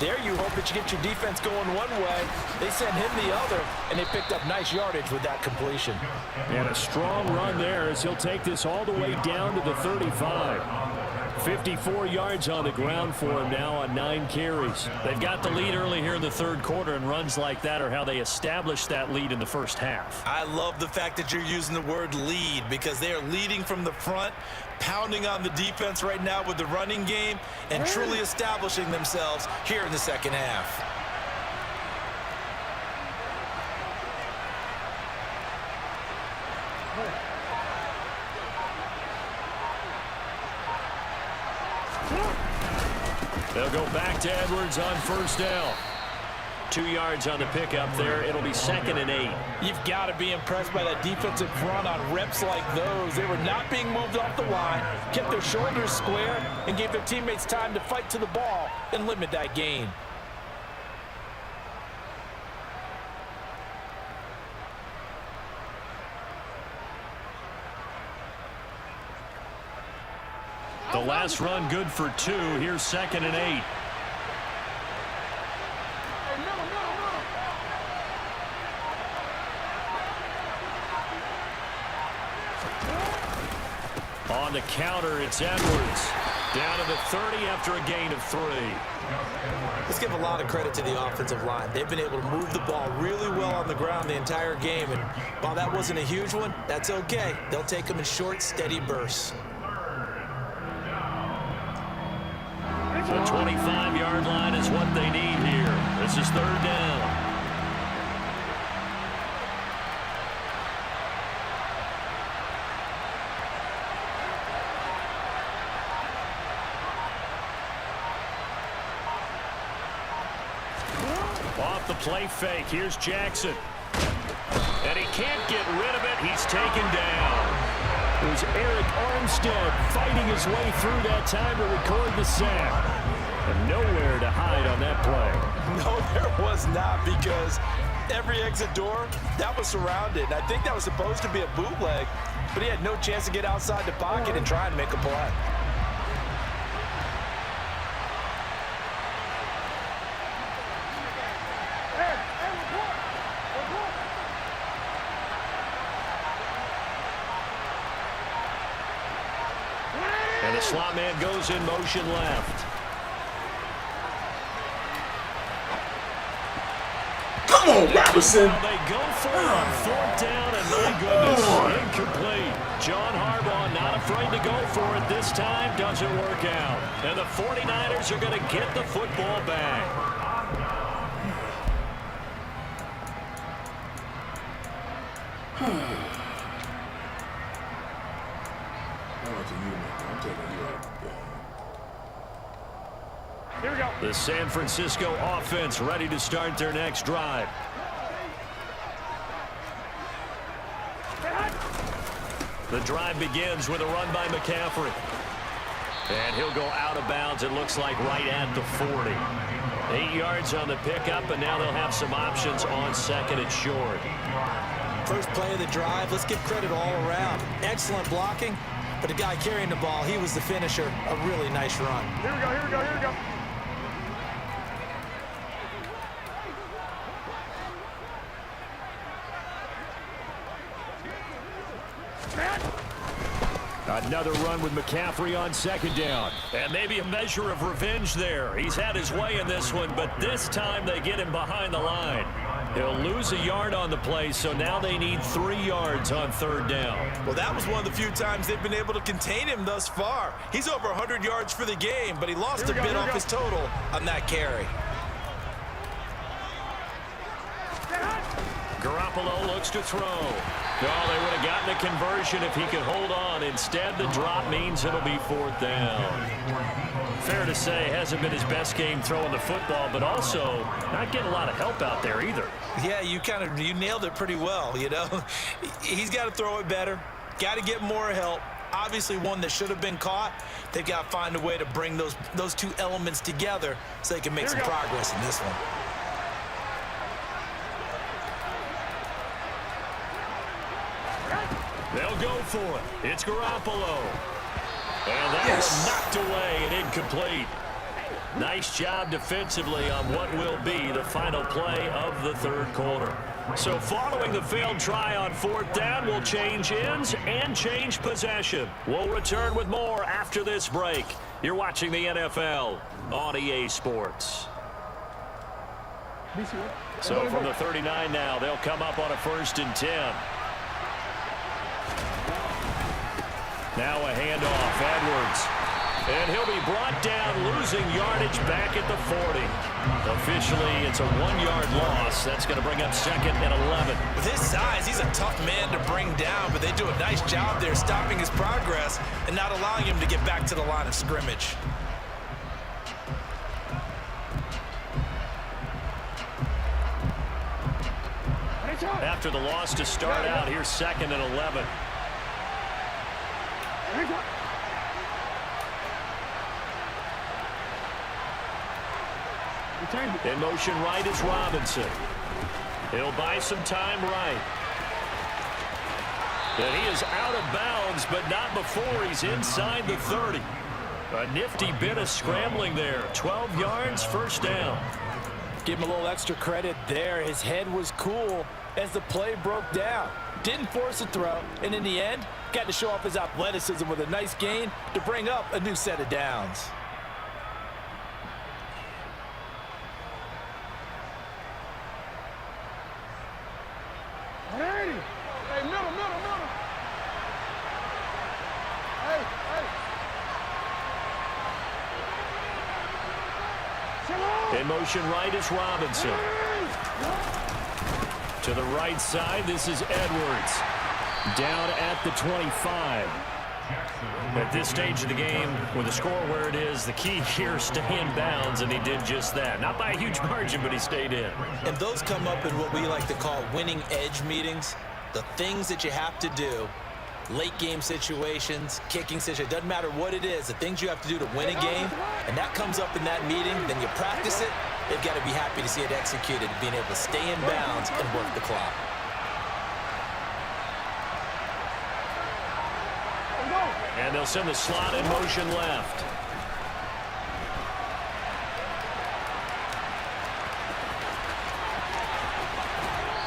[SPEAKER 6] There you hope that you get your defense going one way. They sent him the other, and they picked up nice yardage with that completion.
[SPEAKER 9] And a strong run there as he'll take this all the way down to the 35. 54 yards on the ground for him now on 9 carries.
[SPEAKER 3] They've got the lead early here in the third quarter, and runs like that are how they established that lead in the first half.
[SPEAKER 6] I love the fact that you're using the word lead because they are leading from the front, pounding on the defense right now with the running game, and truly establishing themselves here in the second half.
[SPEAKER 3] They'll go back to Edwards on first down. 2 yards on the pickup there. It'll be 2nd and 8.
[SPEAKER 6] You've got to be impressed by that defensive front on reps like those. They were not being moved off the line, kept their shoulders square, and gave their teammates time to fight to the ball and limit that gain.
[SPEAKER 3] The last run good for 2. Here's 2nd and 8. On the counter, it's Edwards. Down to the 30 after a gain of 3.
[SPEAKER 6] Let's give a lot of credit to the offensive line. They've been able to move the ball really well on the ground the entire game. And while that wasn't a huge one, that's okay. They'll take them in short, steady bursts.
[SPEAKER 3] The 25-yard line is what they need here. This is 3rd down. Off the play fake. Here's Jackson. And he can't get rid of it. He's taken down. It was Eric Armstead fighting his way through that time to record the sack. And nowhere to hide on that play.
[SPEAKER 6] No, there was not, because every exit door, that was surrounded. I think that was supposed to be a bootleg, but he had no chance to get outside the pocket and try and make a play.
[SPEAKER 3] And the slot man goes in motion left.
[SPEAKER 5] Come on, Robertson.
[SPEAKER 3] They go for it on 4th down, and my goodness, incomplete. John Harbaugh not afraid to go for it this time. Doesn't work out. And the 49ers are going to get the football back.
[SPEAKER 8] Here we go.
[SPEAKER 3] The San Francisco offense ready to start their next drive. The drive begins with a run by McCaffrey. And he'll go out of bounds, it looks like, right at the 40. 8 yards on the pickup, and now they'll have some options on 2nd and short.
[SPEAKER 6] First play of the drive, let's give credit all around. Excellent blocking, but the guy carrying the ball, he was the finisher. A really nice run.
[SPEAKER 8] Here we go, here we go, here we go.
[SPEAKER 3] Another run with McCaffrey on 2nd down. And maybe a measure of revenge there. He's had his way in this one, but this time they get him behind the line. He'll lose a yard on the play, so now they need 3 yards on 3rd down.
[SPEAKER 6] Well, that was one of the few times they've been able to contain him thus far. He's over 100 yards for the game, but he lost a bit off his total on that carry.
[SPEAKER 3] Garoppolo looks to throw. No, they would have gotten a conversion if he could hold on. Instead, the drop means it'll be 4th down. Fair to say, hasn't been his best game throwing the football, but also not getting a lot of help out there either.
[SPEAKER 6] Yeah, you nailed it pretty well, you know. He's got to throw it better, got to get more help. Obviously one that should have been caught. They've got to find a way to bring those two elements together so they can make some progress in this one.
[SPEAKER 3] They'll go for it. It's Garoppolo. And that was knocked away and incomplete. Nice job defensively on what will be the final play of the 3rd quarter. So following the failed try on 4th down, we'll change ends and change possession. We'll return with more after this break. You're watching the NFL on EA Sports. So from the 39 now, they'll come up on a 1st and 10. Now a handoff, Edwards. And he'll be brought down, losing yardage back at the 40. Officially, it's a 1-yard loss. That's going to bring up 2nd and 11.
[SPEAKER 6] With his size, he's a tough man to bring down, but they do a nice job there stopping his progress and not allowing him to get back to the line of scrimmage.
[SPEAKER 3] After the loss to start out, here's 2nd and 11. In motion right is Robinson. He'll buy some time right. And he is out of bounds, but not before he's inside the 30. A nifty bit of scrambling there. 12 yards, first down.
[SPEAKER 6] Give him a little extra credit there. His head was cool as the play broke down. Didn't force a throw, and in the end, got to show off his athleticism with a nice gain to bring up a new set of downs.
[SPEAKER 8] Hey, middle.
[SPEAKER 3] In motion right is Robinson. To the right side, this is Edwards. Down at the 25. At this stage of the game, with the score where it is, the key here, stay in bounds, and he did just that. Not by a huge margin, but he stayed in.
[SPEAKER 6] And those come up in what we like to call winning edge meetings. The things that you have to do, late game situations, kicking situations, doesn't matter what it is, the things you have to do to win a game, and that comes up in that meeting, then you practice it, they've got to be happy to see it executed, being able to stay in bounds and work the clock.
[SPEAKER 3] And they'll send the slot in motion left.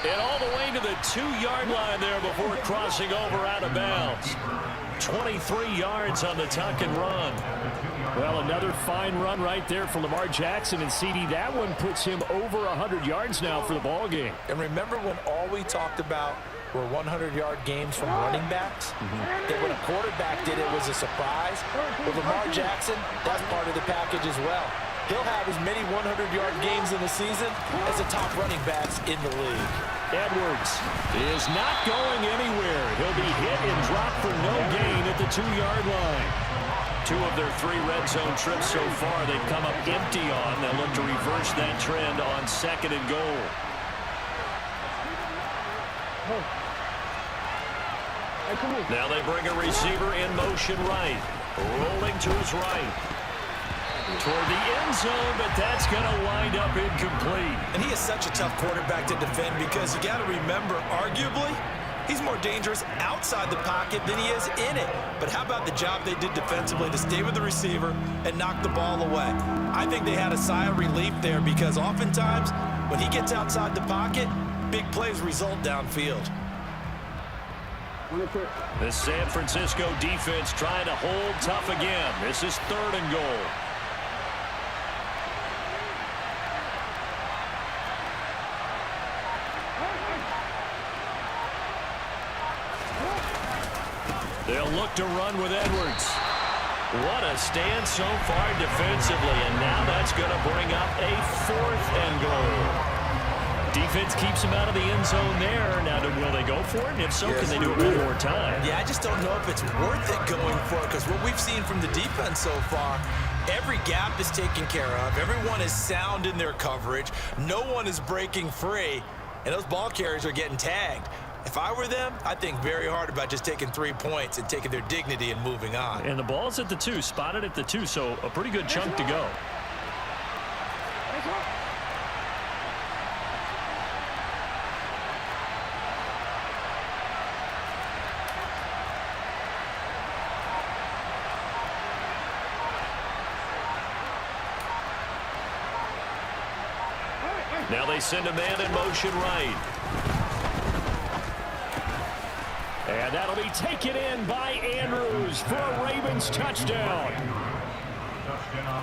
[SPEAKER 3] And all the way to the 2-yard line there before crossing over out of bounds. 23 yards on the tuck and run. Well, another fine run right there for Lamar Jackson, and CD, that one puts him over 100 yards now for the ball game.
[SPEAKER 6] And remember when all we talked about were 100-yard games from running backs? That when a quarterback did it was a surprise. With Lamar Jackson, that's part of the package as well. He'll have as many 100-yard games in the season as the top running backs in the league.
[SPEAKER 3] Edwards is not going anywhere. He'll be hit and dropped for no gain at the 2-yard line. 2 of their 3 red zone trips so far they've come up empty on. They'll look to reverse that trend on 2nd and goal. Now they bring a receiver in motion right. Rolling to his right. Toward the end zone, but that's going to wind up incomplete.
[SPEAKER 6] And he is such a tough quarterback to defend because you got to remember, arguably, he's more dangerous outside the pocket than he is in it. But how about the job they did defensively to stay with the receiver and knock the ball away? I think they had a sigh of relief there because oftentimes when he gets outside the pocket, big plays result downfield.
[SPEAKER 3] The San Francisco defense trying to hold tough again. This is 3rd and goal. They'll look to run with Edwards. What a stand so far defensively, and now that's going to bring up a 4th and goal. Defense keeps him out of the end zone there. Now, will they go for it? And if so, can they do it one more time?
[SPEAKER 6] Yeah, I just don't know if it's worth it going for it because what we've seen from the defense so far, every gap is taken care of. Everyone is sound in their coverage. No one is breaking free, and those ball carriers are getting tagged. If I were them, I'd think very hard about just taking 3 points and taking their dignity and moving on.
[SPEAKER 3] And the ball's at the 2, spotted at the 2, so a pretty good chunk to go. Now they send a man in motion right. And that'll be taken in by Andrews for a Ravens touchdown.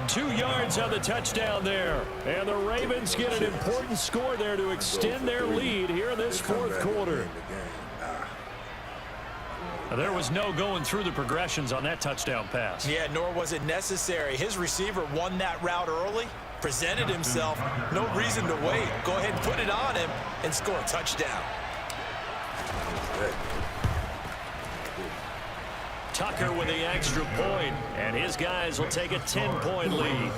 [SPEAKER 3] 2 yards on the touchdown there. And the Ravens get an important score there to extend their lead here in this 4th quarter. There was no going through the progressions on that touchdown pass.
[SPEAKER 6] Yeah, nor was it necessary. His receiver won that route early, presented himself, no reason to wait. Go ahead and put it on him and score a touchdown.
[SPEAKER 3] Tucker with the extra point, and his guys will take a 10-point lead.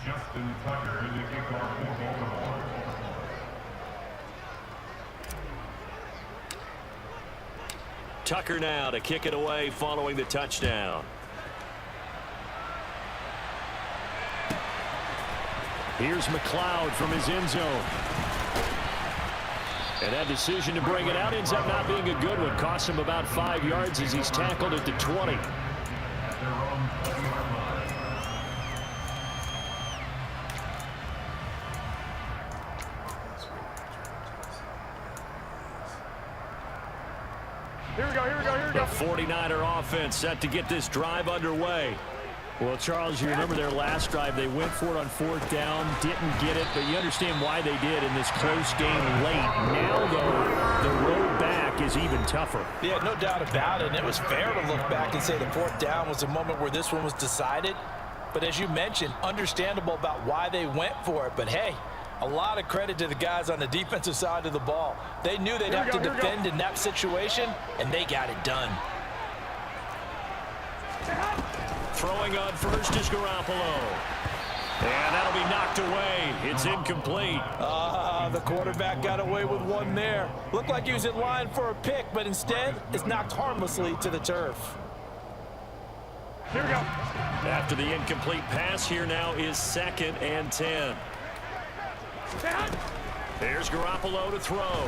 [SPEAKER 7] Justin Tucker to kick off for Baltimore.
[SPEAKER 3] Tucker now to kick it away following the touchdown. Here's McLeod from his end zone. And that decision to bring it out ends up not being a good one. Costs him about 5 yards as he's tackled at the 20.
[SPEAKER 7] At their own 20-yard line.
[SPEAKER 8] Here we go, here we go, here we go.
[SPEAKER 3] The 49er offense set to get this drive underway.
[SPEAKER 9] Well, Charles, you remember their last drive. They went for it on 4th down, didn't get it, but you understand why they did in this close game late. Now, though, the road back is even tougher.
[SPEAKER 6] Yeah, no doubt about it. And it was fair to look back and say the 4th down was the moment where this one was decided. But as you mentioned, understandable about why they went for it. But, hey, a lot of credit to the guys on the defensive side of the ball. They knew they'd have to defend in that situation, and they got it done.
[SPEAKER 3] Throwing on first is Garoppolo. And that'll be knocked away. It's incomplete.
[SPEAKER 6] The quarterback got away with one there. Looked like he was in line for a pick, but instead it's knocked harmlessly to the turf.
[SPEAKER 8] Here we go.
[SPEAKER 3] After the incomplete pass, here now is 2nd and 10. There's Garoppolo to throw.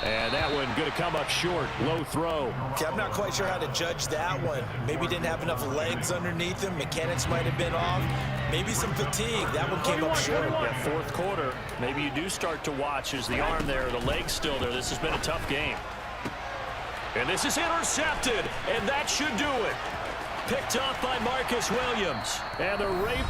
[SPEAKER 3] And that one going to come up short. Low throw.
[SPEAKER 6] Okay, I'm not quite sure how to judge that one. Maybe didn't have enough legs underneath him. Mechanics might have been off. Maybe some fatigue. That one came up short.
[SPEAKER 3] Yeah, 4th quarter. Maybe you do start to watch as the arm there, the leg's still there. This has been a tough game. And this is intercepted. And that should do it. Picked off by Marcus Williams. And the rape.